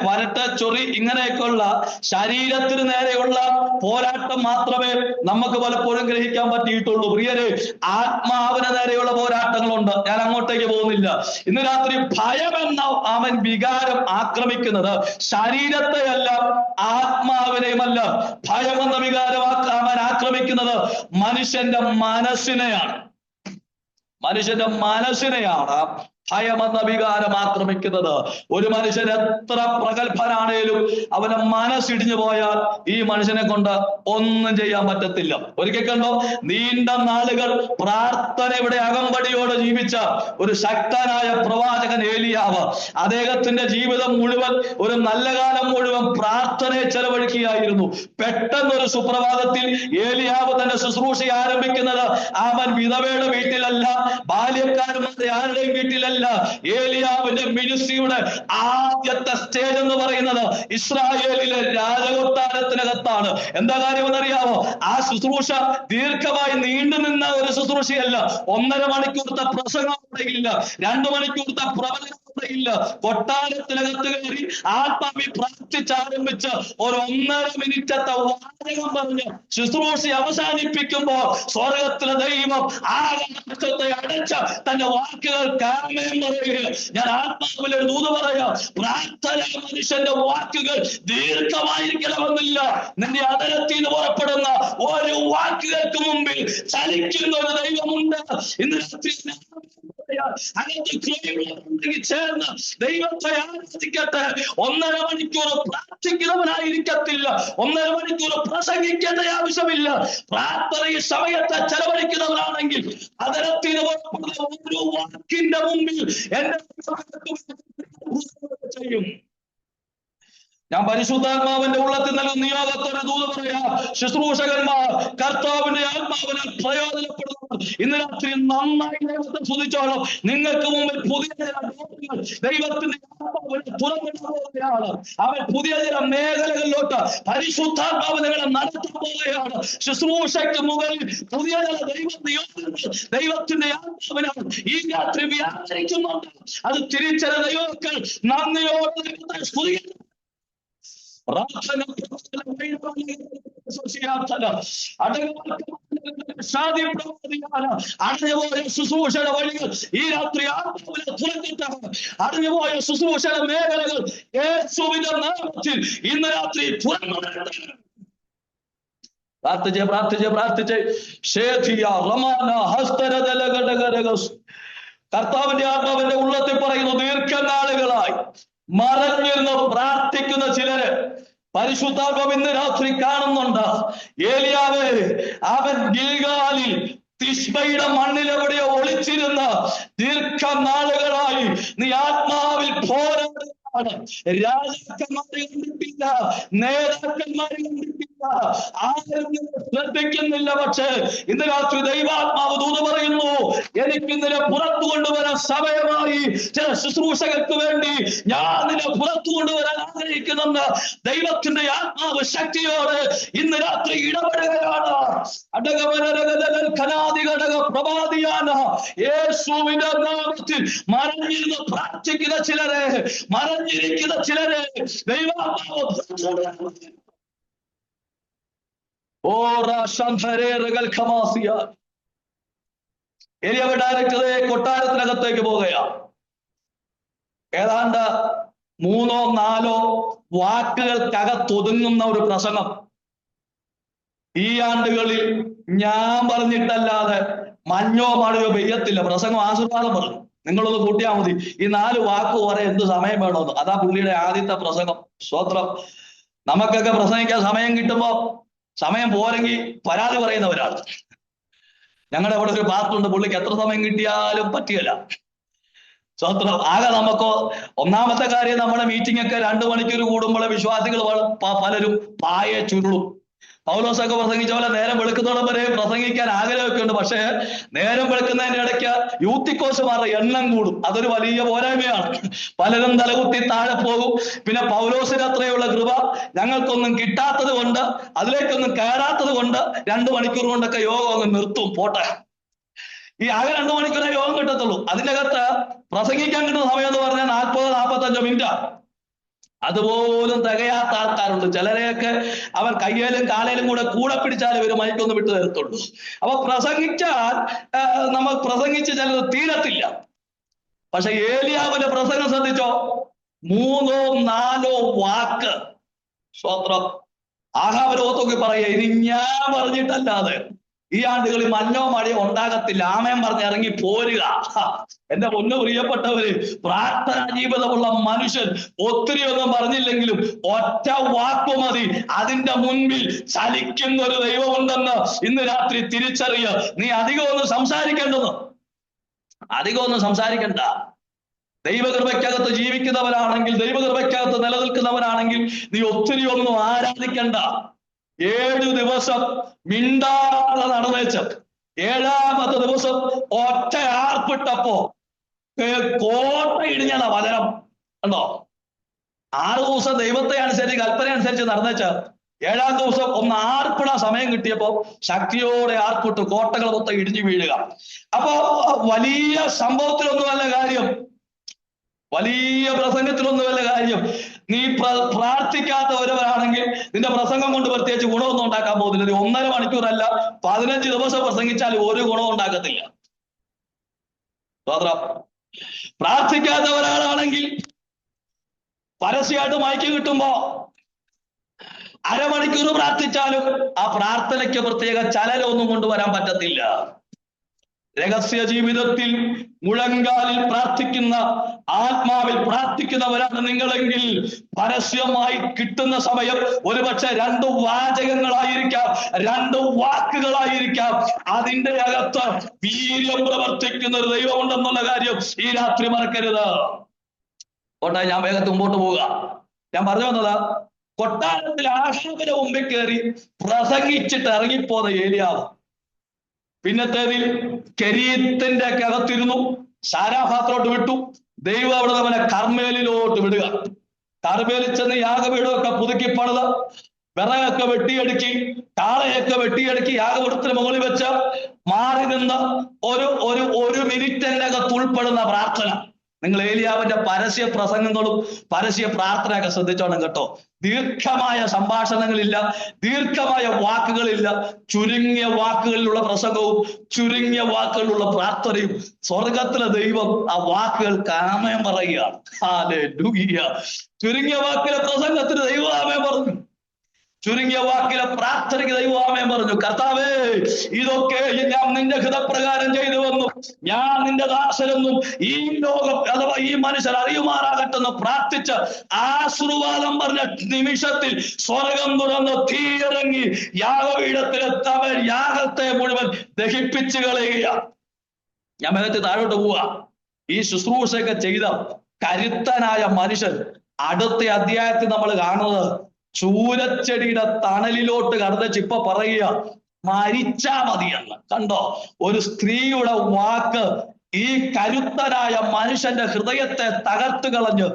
വരട്ടച്ചൊറി, ഇങ്ങനെയൊക്കെയുള്ള ശരീരത്തിന് നേരെയുള്ള പോരാട്ടം മാത്രമേ നമുക്ക് പലപ്പോഴും ഗ്രഹിക്കാൻ പറ്റിയിട്ടുള്ളൂ. പ്രിയരെ, ആത്മാവിന് നേരെയുള്ള പോരാട്ടങ്ങളുണ്ട്. ഞാൻ അങ്ങോട്ടേക്ക് പോകുന്നില്ല. ഇന്ന് രാത്രി ഭയമെന്ന അവൻ വികാരം ആക്രമിക്കുന്നത് ശരീരത്തെയല്ല, ആത്മാവിനെയുമല്ല. ഭയമെന്ന വികാരം അവൻ ആക്രമിക്കുന്നത് മനുഷ്യന്റെ മനസ്സിനെയാണ്. മനുഷ്യന്റെ മനസ്സിനെയാണ് ഭയമെന്ന വികാരം ആക്രമിക്കുന്നത്. ഒരു മനുഷ്യൻ എത്ര പ്രഗത്ഭനാണേലും അവന്റെ മനസ്സിടിഞ്ഞു പോയാൽ ഈ മനുഷ്യനെ കൊണ്ട് ഒന്നും ചെയ്യാൻ പറ്റത്തില്ല. ഒരിക്കൽ കണ്ടോ, നീണ്ട നാളുകൾ പ്രാർത്ഥനയുടെ അകമ്പടിയോടെ ജീവിച്ച ഒരു ശക്തനായ പ്രവാചകൻ ഏലിയാവ്, അദ്ദേഹത്തിന്റെ ജീവിതം മുഴുവൻ, ഒരു നല്ല കാലം മുഴുവൻ പ്രാർത്ഥനയെ ചെലവഴിക്കുകയായിരുന്നു. പെട്ടെന്നൊരു സുപ്രഭാതത്തിൽ ഏലിയാവ് തന്റെ ശുശ്രൂഷ ആരംഭിക്കുന്നത് അവൻ വിധവയുടെ വീട്ടിലല്ല, ബാല്യക്കാരന്മാരുടെ ആരുടെയും വീട്ടിലല്ല. ഏലിയാവിന്റെ മിനിസ്ട്രിയുടെ ആദ്യത്തെ സ്റ്റേജ് എന്ന് പറയുന്നത് ഇസ്രായേലിലെ രാജകൊട്ടാരത്തിനകത്താണ്. എന്താ കാര്യമെന്നറിയാമോ? ആ ശുശ്രൂഷ ദീർഘമായി നീണ്ടുനിന്ന ഒരു ശുശ്രൂഷയല്ല. 1.5 മണിക്കൂറത്തെ പ്രസംഗം അവിടെ ഇല്ല, 2 മണിക്കൂറത്തെ പ്രവചനം അവിടെ ഇല്ല. കൊട്ടാരത്തിനകത്ത് കയറി ആത്മാവിൽ പ്രാർത്ഥിച്ചാരംഭിച്ച് ഒരു 1.5 മിനിറ്റത്തെ വാചകം പറഞ്ഞ് ശുശ്രൂഷ അവസാനിപ്പിക്കുമ്പോൾ സ്വർഗത്തിലെ ദൈവം ആകാശത്തെ അടച്ച തന്റെ വാക്കുകൾ കാമേം പറയുക. ഞാൻ ആത്മാവിൽ ഒരു ദൂത് പറയാം, പ്രാർത്ഥന മനുഷ്യന്റെ വാക്കുകൾ ദീർഘമായിരിക്കണമെന്നില്ല. നിന്റെ അതരത്തിൽ നിന്ന് പുറപ്പെടുന്ന ഒരു വാക്കുകൾക്ക് മുമ്പിൽ ചലിക്കുന്ന ഒരു ദൈവമുണ്ട്. ഇന്ന് ചേർന്ന് ദൈവത്തെ ആരാധിക്കട്ടെ. 1.5 മണിക്കൂർ പ്രാർത്ഥിക്കുന്നവനായിരിക്കത്തില്ല, 1.5 മണിക്കൂർ പ്രസംഗിക്കേണ്ട ആവശ്യമില്ല. പ്രാർത്ഥനയിൽ സമയത്തെ ചെലവഴിക്കുന്നവരാണെങ്കിൽ അതരത്തിന് പുറപ്പെടുന്ന ഒരു വാക്കിന്റെ മുമ്പിൽ എന്റെ ചെയ്യും. ഞാൻ പരിശുദ്ധാത്മാവിന്റെ ഉള്ളത്തിൽ നൽകുന്ന നിയോഗത്തോടെ ദൂത് പറയാം, ശുശ്രൂഷകന്മാർ കർത്താവിന്റെ ആത്മാവിനാൽ പ്രയോജനപ്പെടുന്നവർ ഇന്ന് രാത്രി നന്നായി ദൈവത്തെ സ്തുതിച്ചോളാം. നിങ്ങൾക്ക് മുമ്പിൽ പുതിയ ചില ഡോറുകൾ ദൈവത്തിന്റെ ആത്മാവിനെ തുറന്നിടാൻ പോവുകയാണ്. അവൻ പുതിയ ചില മേഖലകളിലോട്ട് പരിശുദ്ധാത്മാവ് നിങ്ങളെ നടത്താൻ പോവുകയാണ്. ശുശ്രൂഷയ്ക്ക് മുകളിൽ പുതിയ ചില ദൈവത്തിന്റെ ആത്മാവിനാൽ ഈ രാത്രി വ്യാപരിക്കുന്നുണ്ട്. അത് തിരിച്ചറിഞ്ഞ ദൈവമക്കൾ നന്ദിയോടെ ദൈവത്തെ സ്തുതിക്കുന്നു. അടഞ്ഞുപോയ ശുശ്രൂഷയുടെ വഴികൾ ഈ രാത്രി ആത്മാവിനെ തുറന്നിട്ടാണ്. അടഞ്ഞുപോയ ശുശ്രൂഷയുടെ മേഖലകൾ യേശുവിന്റെ നാമത്തിൽ ഇന്ന് രാത്രി തുറന്നു. പ്രാർത്ഥിച്ച് കർത്താവിന്റെ ആത്മാവിന്റെ ഉള്ളത്തിൽ പറയുന്നു, ദീർഘനാളുകളായി മറഞ്ഞിരുന്ന് പ്രാർത്ഥിക്കുന്ന ചിലര് പരിശുദ്ധാത്മാവ് ഇന്ന് രാത്രി കാണുന്നുണ്ട്. ഏലിയാവേ, അവൻ ഗിൽഗാലിൽ തിശ്ബയുടെ മണ്ണിൽ എവിടെയോ ഒളിച്ചിരുന്ന ദീർഘനാളുകളായി നീ ആത്മാവിൽ പോരാടുകയാണ്. രാജാക്കന്മാരെ കണ്ടിട്ടില്ല, നേതാക്കന്മാരെ കണ്ടിട്ടില്ല, ആരും ശ്രദ്ധിക്കുന്നില്ല. പക്ഷേ ഇന്ന് രാത്രി ദൈവാത്മാവ് ദൂത് പറയുന്നു, എനിക്ക് നിന്നെ പുറത്തു കൊണ്ടുവരാൻ സമയമായി. ചില ശുശ്രൂഷകർക്ക് വേണ്ടി ഞാൻ നിന്നെ പുറത്തു കൊണ്ടുവരാൻ ആഗ്രഹിക്കുന്നെന്ന് ദൈവത്തിന്റെ ആത്മാവ് ശക്തിയോടെ ഇന്ന് രാത്രി ഇടപെടുകയാണ്. യേശുവിന്റെ നാമത്തിൽ മറഞ്ഞിരുന്ന് പ്രാർത്ഥിക്കുന്ന ചിലരെ, മറഞ്ഞിരിക്കുന്ന ചിലരെ ദൈവാത്മാവ് ഏലിയാവ് ഡയറക്ടറെ കൊട്ടാരത്തിനകത്തേക്ക് പോകുകയാണ്. ഏതാണ്ട് 3-4 വാക്കുകൾക്കകത്തൊതുങ്ങുന്ന ഒരു പ്രസംഗം. ഈ ആണ്ടുകളിൽ ഞാൻ പറഞ്ഞിട്ടല്ലാതെ മഞ്ഞോ മഴയോ പെയ്യത്തില്ല. പ്രസംഗം ആശീർവാദം പറഞ്ഞു, നിങ്ങളൊന്ന് കൂട്ടിയാൽ മതി. ഈ 4 വാക്ക് പറയാൻ എന്ത് സമയം വേണമെന്ന്. അതാ പുള്ളിയുടെ ആദ്യത്തെ പ്രസംഗം. സ്തോത്രം. നമുക്കൊക്കെ പ്രസംഗിക്കാൻ സമയം കിട്ടുമ്പോ സമയം പോരെങ്കിൽ പരാതി പറയുന്നവരാണ്. ഞങ്ങളുടെ അവിടെ ഒരു പാർട്ടുണ്ട്, പുള്ളിക്ക് എത്ര സമയം കിട്ടിയാലും പറ്റിയല്ല. സ്തോത്രം. ആകെ നമുക്കോ ഒന്നാമത്തെ കാര്യം, നമ്മുടെ മീറ്റിംഗ് ഒക്കെ 2 മണിക്കൂർ കൂടുമ്പോൾ വിശ്വാസികൾ പലരും പായെ ചുരുളും. പൗലോസൊക്കെ പ്രസംഗിച്ച പോലെ നേരം വെളുക്കുന്നോളം വരെ പ്രസംഗിക്കാൻ ആഗ്രഹമൊക്കെ ഉണ്ട്. പക്ഷേ നേരം വെളുക്കുന്നതിന്റെ ഇടയ്ക്ക് യൂത്തിക്കോസുമാരുടെ എണ്ണം കൂടും. അതൊരു വലിയ പോരായ്മയാണ്. പലരും തലകുത്തി താഴെ പോകും. പിന്നെ പൗലോസിന് അത്രയുള്ള കൃപ ഞങ്ങൾക്കൊന്നും കിട്ടാത്തത് കൊണ്ട്, അതിലേക്കൊന്നും കയറാത്തത് കൊണ്ട് 2 മണിക്കൂർ കൊണ്ടൊക്കെ യോഗം അങ്ങ് നിർത്തും. പോട്ടെ, ഈ ആകെ 2 മണിക്കൂറേ യോഗം കിട്ടത്തുള്ളൂ. അതിൻ്റെ അകത്ത് പ്രസംഗിക്കാൻ കിട്ടുന്ന സമയം എന്ന് പറഞ്ഞാൽ 40-45 മിനിറ്റ്. അതുപോലും തികയാത്ത ആൾക്കാരുണ്ട്. ചിലരെയൊക്കെ അവർ കയ്യേലും കാലേലും കൂടെ പിടിച്ചാലും ഇവര് മൈക്കൊന്ന് വിട്ടു തരത്തുള്ളൂ. അപ്പൊ പ്രസംഗിച്ചാൽ നമ്മൾ പ്രസംഗിച്ച് ചിലത് തീരത്തില്ല. പക്ഷെ ഏലിയാവിന്റെ പ്രസംഗം ശ്രദ്ധിച്ചോ, 3-4 വാക്ക്. സ്വത്രം. ആഹാബിനെ ഓർത്തൊക്കെ പറയുക, ഇനി ഞാൻ പറഞ്ഞിട്ടല്ലാതെ ഈ ആണ്ടുകളിൽ മഞ്ഞോ മഴയോ ഉണ്ടാകത്തില്ല, ആമേൻ പറഞ്ഞ് ഇറങ്ങി പോരുക. എന്റെ പൊന്നു പ്രിയപ്പെട്ടവര്, പ്രാർത്ഥനാ ജീവിതമുള്ള മനുഷ്യൻ ഒത്തിരി ഒന്നും പറഞ്ഞില്ലെങ്കിലും ഒറ്റ വാക്കു മതി. അതിന്റെ മുൻപിൽ ചലിക്കുന്ന ഒരു ദൈവമുണ്ടെന്ന് ഇന്ന് രാത്രി തിരിച്ചറിയുക. നീ അധികമൊന്നും സംസാരിക്കണ്ട. ദൈവകൃപയ്ക്കകത്ത് ജീവിക്കുന്നവരാണെങ്കിൽ, ദൈവകൃപയ്ക്കകത്ത് നിലനിൽക്കുന്നവരാണെങ്കിൽ നീ ഒത്തിരി ഒന്നും ആരാധിക്കണ്ട. 7 ദിവസം മിണ്ടാതെ നടന്നേച്ച് 7ാമത്തെ ദിവസം ഒറ്റ ആർപ്പിട്ടപ്പോ കോട്ട ഇടിഞ്ഞതാ വചനം കണ്ടോ. 6 ദിവസം ദൈവത്തെ അനുസരിച്ച്, കൽപ്പന അനുസരിച്ച് നടന്നേച്ച 7ാം ദിവസം ഒന്ന് ആർപ്പിടാൻ സമയം കിട്ടിയപ്പോ ശക്തിയോടെ ആർപ്പിട്ട് കോട്ടകൾ മൊത്തം ഇടിഞ്ഞു വീഴുക. അപ്പോ വലിയ സംഭവത്തിലൊന്നുമല്ല കാര്യം, വലിയ പ്രസംഗത്തിലൊന്നുമല്ല കാര്യം. നീ പ്രാർത്ഥിക്കാത്തവരവരാണെങ്കിൽ നിന്റെ പ്രസംഗം കൊണ്ട് പ്രത്യേകിച്ച് ഗുണമൊന്നും ഉണ്ടാക്കാൻ പോകുന്നില്ല. നീ 1.5 മണിക്കൂറല്ല 15 ദിവസം പ്രസംഗിച്ചാലും ഒരു ഗുണവും ഉണ്ടാക്കത്തില്ല. പ്രാർത്ഥിക്കാത്തവരാണെങ്കിൽ പരസ്യമായിട്ട് മയക്കി കിട്ടുമ്പോ അരമണിക്കൂർ പ്രാർത്ഥിച്ചാലും ആ പ്രാർത്ഥനയ്ക്ക് പ്രത്യേക ചലനമൊന്നും കൊണ്ടുവരാൻ പറ്റത്തില്ല. രഹസ്യ ജീവിതത്തിൽ മുഴങ്കാലിൽ പ്രാർത്ഥിക്കുന്ന, ആത്മാവിൽ പ്രാർത്ഥിക്കുന്നവരാണ് നിങ്ങളെങ്കിൽ പരസ്യമായി കിട്ടുന്ന സമയം ഒരുപക്ഷെ 2 വാചകങ്ങളായിരിക്കാം, 2 വാക്കുകളായിരിക്കാം. അതിൻ്റെ അകത്ത് വീര്യം പ്രവർത്തിക്കുന്ന ഒരു ദൈവമുണ്ടെന്നുള്ള കാര്യം ഈ രാത്രി മറക്കരുത്. കോട്ടെ, ഞാൻ വേഗത്തിൽ മുമ്പോട്ട് പോവുക. ഞാൻ പറഞ്ഞു വന്നതാ, കൊട്ടാരത്തിൽ ആഹാബിന്റെ മുമ്പിൽ കയറി പ്രസംഗിച്ചിട്ട് ഇറങ്ങിപ്പോന്ന ഏലിയാവ്. പിന്നത്തേതിൽ കെരീത്തിന്റെ ഒക്കെ അകത്തിരുന്നു, സാരാഫാത്തിലോട്ട് വിട്ടു. ദൈവം അവിടെ അവനെ കർമ്മേലിലോട്ട് വിടുക. കർമ്മേലിൽ ചെന്ന് യാഗപീഠമൊക്കെ പുതുക്കി പണിത്, വിറകൊക്കെ വെട്ടിയടുക്കി, കാളയൊക്കെ വെട്ടിയടുക്കി യാഗപീഠത്തിന് മുകളിൽ വെച്ച് മാറി നിന്ന് ഒരു മിനിറ്റിന്റെ അകത്ത് ഉൾപ്പെടുന്ന പ്രാർത്ഥന. നിങ്ങൾ ഏലിയാവിന്റെ പരസ്യ പ്രസംഗങ്ങളും പരസ്യ പ്രാർത്ഥനയൊക്കെ ശ്രദ്ധിച്ചോണം കേട്ടോ. ദീർഘമായ സംഭാഷണങ്ങളില്ല, ദീർഘമായ വാക്കുകളില്ല, ചുരുങ്ങിയ വാക്കുകളിലുള്ള പ്രസംഗവും ചുരുങ്ങിയ വാക്കുകളിലുള്ള പ്രാർത്ഥനയും. സ്വർഗത്തിലെ ദൈവം ആ വാക്കുകൾക്ക് ആമേൻ പറയുകയാണ്. ഹല്ലേലൂയ. ചുരുങ്ങിയ വാക്കിലെ പ്രസംഗത്തിന് ദൈവം ആമേൻ പറഞ്ഞു, ചുരുങ്ങിയ വാക്കിലെ പ്രാർത്ഥനയ്ക്ക് ദൈവം ആമേൻ പറഞ്ഞു. കർത്താവേ, ഇതൊക്കെ ഞാൻ നിന്റെ ഹിതപ്രകാരം ചെയ്തുവെന്നും ഞാൻ നിന്റെ ദാസനെന്നും ഈ ലോകം അഥവാ ഈ മനുഷ്യർ അറിയുമാറാകട്ടെന്ന് പ്രാർത്ഥിച്ച് ആശീർവാദം പറഞ്ഞ നിമിഷത്തിൽ സ്വർഗം തുറന്ന് തീയിറങ്ങി യാഗപീഠത്തിലെത്തവൻ യാഗത്തെ മുഴുവൻ ദഹിപ്പിച്ചു കളയുക. ഞാൻ വേഗത്തിൽ താഴോട്ട് പോവുക. ഈ ശുശ്രൂഷയൊക്കെ ചെയ്ത കരുത്തനായ മനുഷ്യൻ അടുത്ത അധ്യായത്തിൽ നമ്മൾ കാണുന്നത് ചൂരച്ചെടിയുടെ തണലിലോട്ട് കടന്നിച്ച് ഇപ്പൊ പറയുക, മരിച്ചാ മതിയെന്ന്. കണ്ടോ, ഒരു സ്ത്രീയുടെ വാക്ക് ഈ കരുത്തനായ മനുഷ്യന്റെ ഹൃദയത്തെ തകർത്തു കളഞ്ഞ്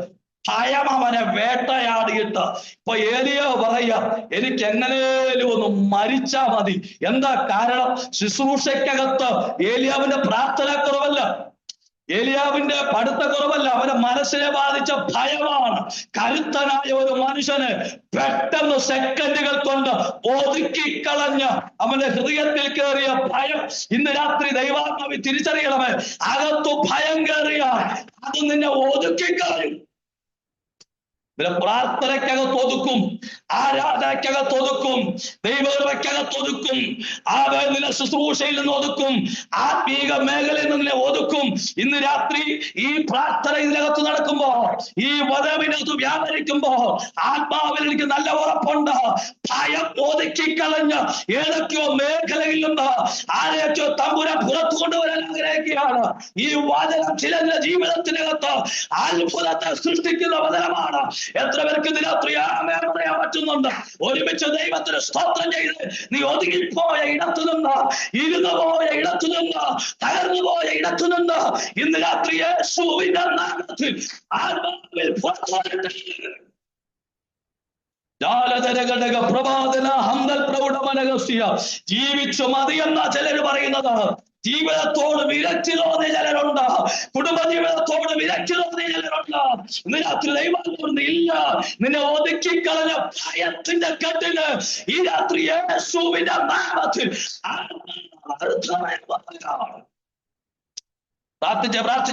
ഭയം അവനെ വേട്ടയാടിയിട്ട് ഇപ്പൊ ഏലിയാവ് പറയുക, എനിക്ക് എങ്ങനെയും ഒന്ന് മരിച്ചാ മതി. എന്താ കാരണം? ശുശ്രൂഷയ്ക്കകത്ത് ഏലിയാവിന്റെ പ്രാർത്ഥന കുറവല്ല, ഏലിയാവിന്റെ പഠിത്തക്കുറവല്ല, അവന്റെ മനസ്സിനെ ബാധിച്ച ഭയമാണ്. കരുത്തനായ ഒരു മനുഷ്യന് പെട്ടെന്ന് സെക്കൻഡുകൾ കൊണ്ട് ഒതുക്കിക്കളഞ്ഞ് അവന്റെ ഹൃദയത്തിൽ കയറിയ ഭയം ഇന്ന് രാത്രി ദൈവാത്മാവി തിരിച്ചറിയണമേ. അകത്തു ഭയം കയറിയ അത് നിന്നെ ഒതുക്കിക്കളയും. പ്രാർത്ഥനയ്ക്കകത്ത് ഒതുക്കും, ആരാധനയ്ക്കകത്ത് ഒതുക്കും, ദൈവകൃപയ്ക്കകത്ത് ഒതുക്കും, ആവേദന ശുശ്രൂഷയിൽ നിന്ന് ഒതുക്കും, ആത്മീക മേഖലയിൽ നിന്ന് ഒതുക്കും. ഇന്ന് രാത്രി ഈ പ്രാർത്ഥന ഇതിനകത്ത് നടക്കുമ്പോ, ഈ വചനത്തിനകത്ത് വ്യാപരിക്കുമ്പോ ആത്മാവിൽ എനിക്ക് നല്ല ഉറപ്പുണ്ട്. ഭയം ഒതുക്കിക്കളഞ്ഞ് ഏതൊക്കെയോ മേഖലയിൽ നിന്ന് ആരെയൊക്കെയോ തമ്പുരാൻ പുറത്തു കൊണ്ടുവരാൻ ആഗ്രഹിക്കുകയാണ്. ഈ വചനം ചിലരുടെ ജീവിതത്തിനകത്ത് അത്ഭുതത്തെ സൃഷ്ടിക്കുന്ന വചനമാണ്. എത്ര പേർക്ക് ഇത് രാത്രി ആമേൻ പറയാൻ പറ്റുന്നുണ്ട്? ഒരുമിച്ച് ദൈവത്തിന് സ്തോത്രം ചെയ്ത് നീ ഒതുങ്ങിപ്പോയ ഇടത്തു നിന്ന്, ഇരുന്നു പോയ ഇടത്തു നിന്ന്, തകർന്നു പോയ ഇടത്തു നിന്ന് ഇന്ന് രാത്രി യേശുവിന്റെ നാമത്തിൽ ആത്മാവിൽ പുറത്തുവരട്ടെ. ജീവിച്ചു മതിയെന്ന ചിലർ പറയുന്നതാണ്. ജീവിതത്തോട് വിരക്തി തോന്നിയ ചിലരുണ്ട്, കുടുംബജീവിതത്തോട് വിരക്തി തോന്നിയ ചിലരുണ്ട്. ഇന്ന് രാത്രി ദൈവം ഇല്ല, നിന്നെ ഒതുക്കിക്കളഞ്ഞ ഭയത്തിന്റെ കെട്ടില് ഈ രാത്രി യേശുവിന്റെ നാമത്തിൽ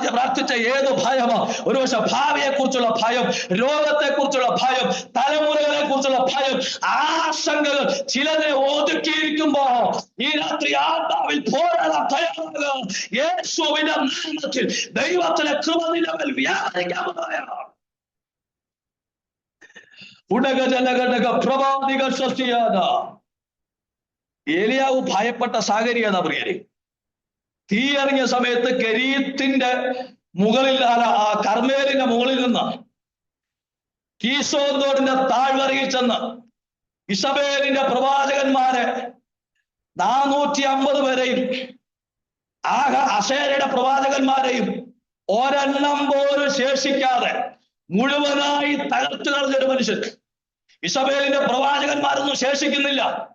പ്രാർത്ഥിച്ച ഏത് ഭയമോ, ഒരു പക്ഷെ ഭാവിയെ കുറിച്ചുള്ള ഭയം, രോഗത്തെ കുറിച്ചുള്ള ഭയം, തലമുറകളെ കുറിച്ചുള്ള ഭയം, ആശങ്കകൾ ചിലതിനെ ഒതുക്കിയിരിക്കുമ്പോ ഈ രാത്രി ആത്മാവിൽ പോരാടാൻ തയ്യാറാകുക. യേശുവിന്റെ നാമത്തിൽ ദൈവത്തിന്റെ കൃപ നിലവിൽ വ്യാപരിക്കാവുന്നതാണ്. ഏലിയാവ് ഭയപ്പെട്ട സാഹചര്യം എന്നാ പ്രിയരെ. തീ ഇറങ്ങിയ സമയത്ത് കെരീത്തിന്റെ മുകളിൽ, കർമ്മേലിന്റെ മുകളിൽ നിന്ന് കീശോൻ തോടിന്റെ താഴ്വരയിൽ ചെന്ന് ഇസബേലിന്റെ പ്രവാചകന്മാരെ 450 പേരെയും അശേരയുടെ പ്രവാചകന്മാരെയും ഒരെണ്ണം പോലും ശേഷിക്കാതെ മുഴുവനായി തകർത്തു കളഞ്ഞൊരു മനുഷ്യൻ. ഇസബേലിന്റെ പ്രവാചകന്മാരൊന്നും ശേഷിക്കുന്നില്ല.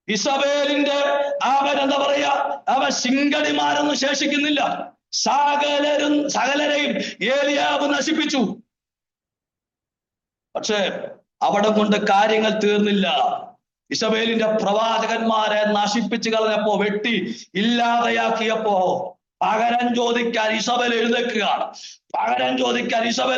ഇസബേലിന്റെ അവൻ എന്താ പറയാ, അവൻ ശിങ്കടിമാരൊന്നും ശേഷിക്കുന്നില്ല. സകലരെയും ഏലിയാവ് നശിപ്പിച്ചു. പക്ഷേ അവിടെ കൊണ്ട് കാര്യങ്ങൾ തീർന്നില്ല. ഇസബേലിന്റെ പ്രവാചകന്മാരെ നശിപ്പിച്ചു കളഞ്ഞപ്പോ, വെട്ടി ഇല്ലാതെയാക്കിയപ്പോ പകരം ചോദിക്കാൻ ഇസബേൽ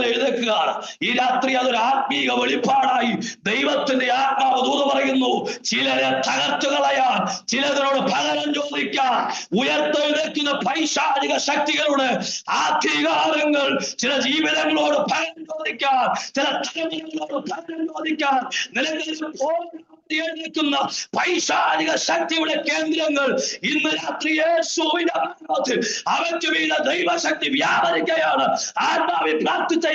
എഴുന്നേൽക്കുകയാണ്. ഈ രാത്രി അതൊരു ആത്മീക വെളിപ്പാടായി ദൈവത്തിന്റെ ആത്മാവ് ദൂത് പറയുന്നു. ചിലരെ തകർത്തു കളയാൻ, ചിലതിനോട് പകരം ചോദിക്കാൻ ഉയർത്തെഴുന്നേൽക്കുന്ന പൈശാചിക ശക്തികളുടെ അധികാരങ്ങൾ ചില ജീവിതങ്ങളോട് പകരം ചോദിക്കാൻ, ചില തലമുറകളോട് പകരം ചോദിക്കാൻ നിലനിൽക്കുന്ന പൈശാചിക ശക്തിയുടെ കേന്ദ്രങ്ങൾ ഇന്ന് രാത്രി യേശുവിന്റെ നാമത്തിൽ അവയ്ക്ക് വീട് ദൈവശക്തി വ്യാപരിക്കുകയാണ്. ആത്മാവിൽ പ്രാർത്ഥിച്ച്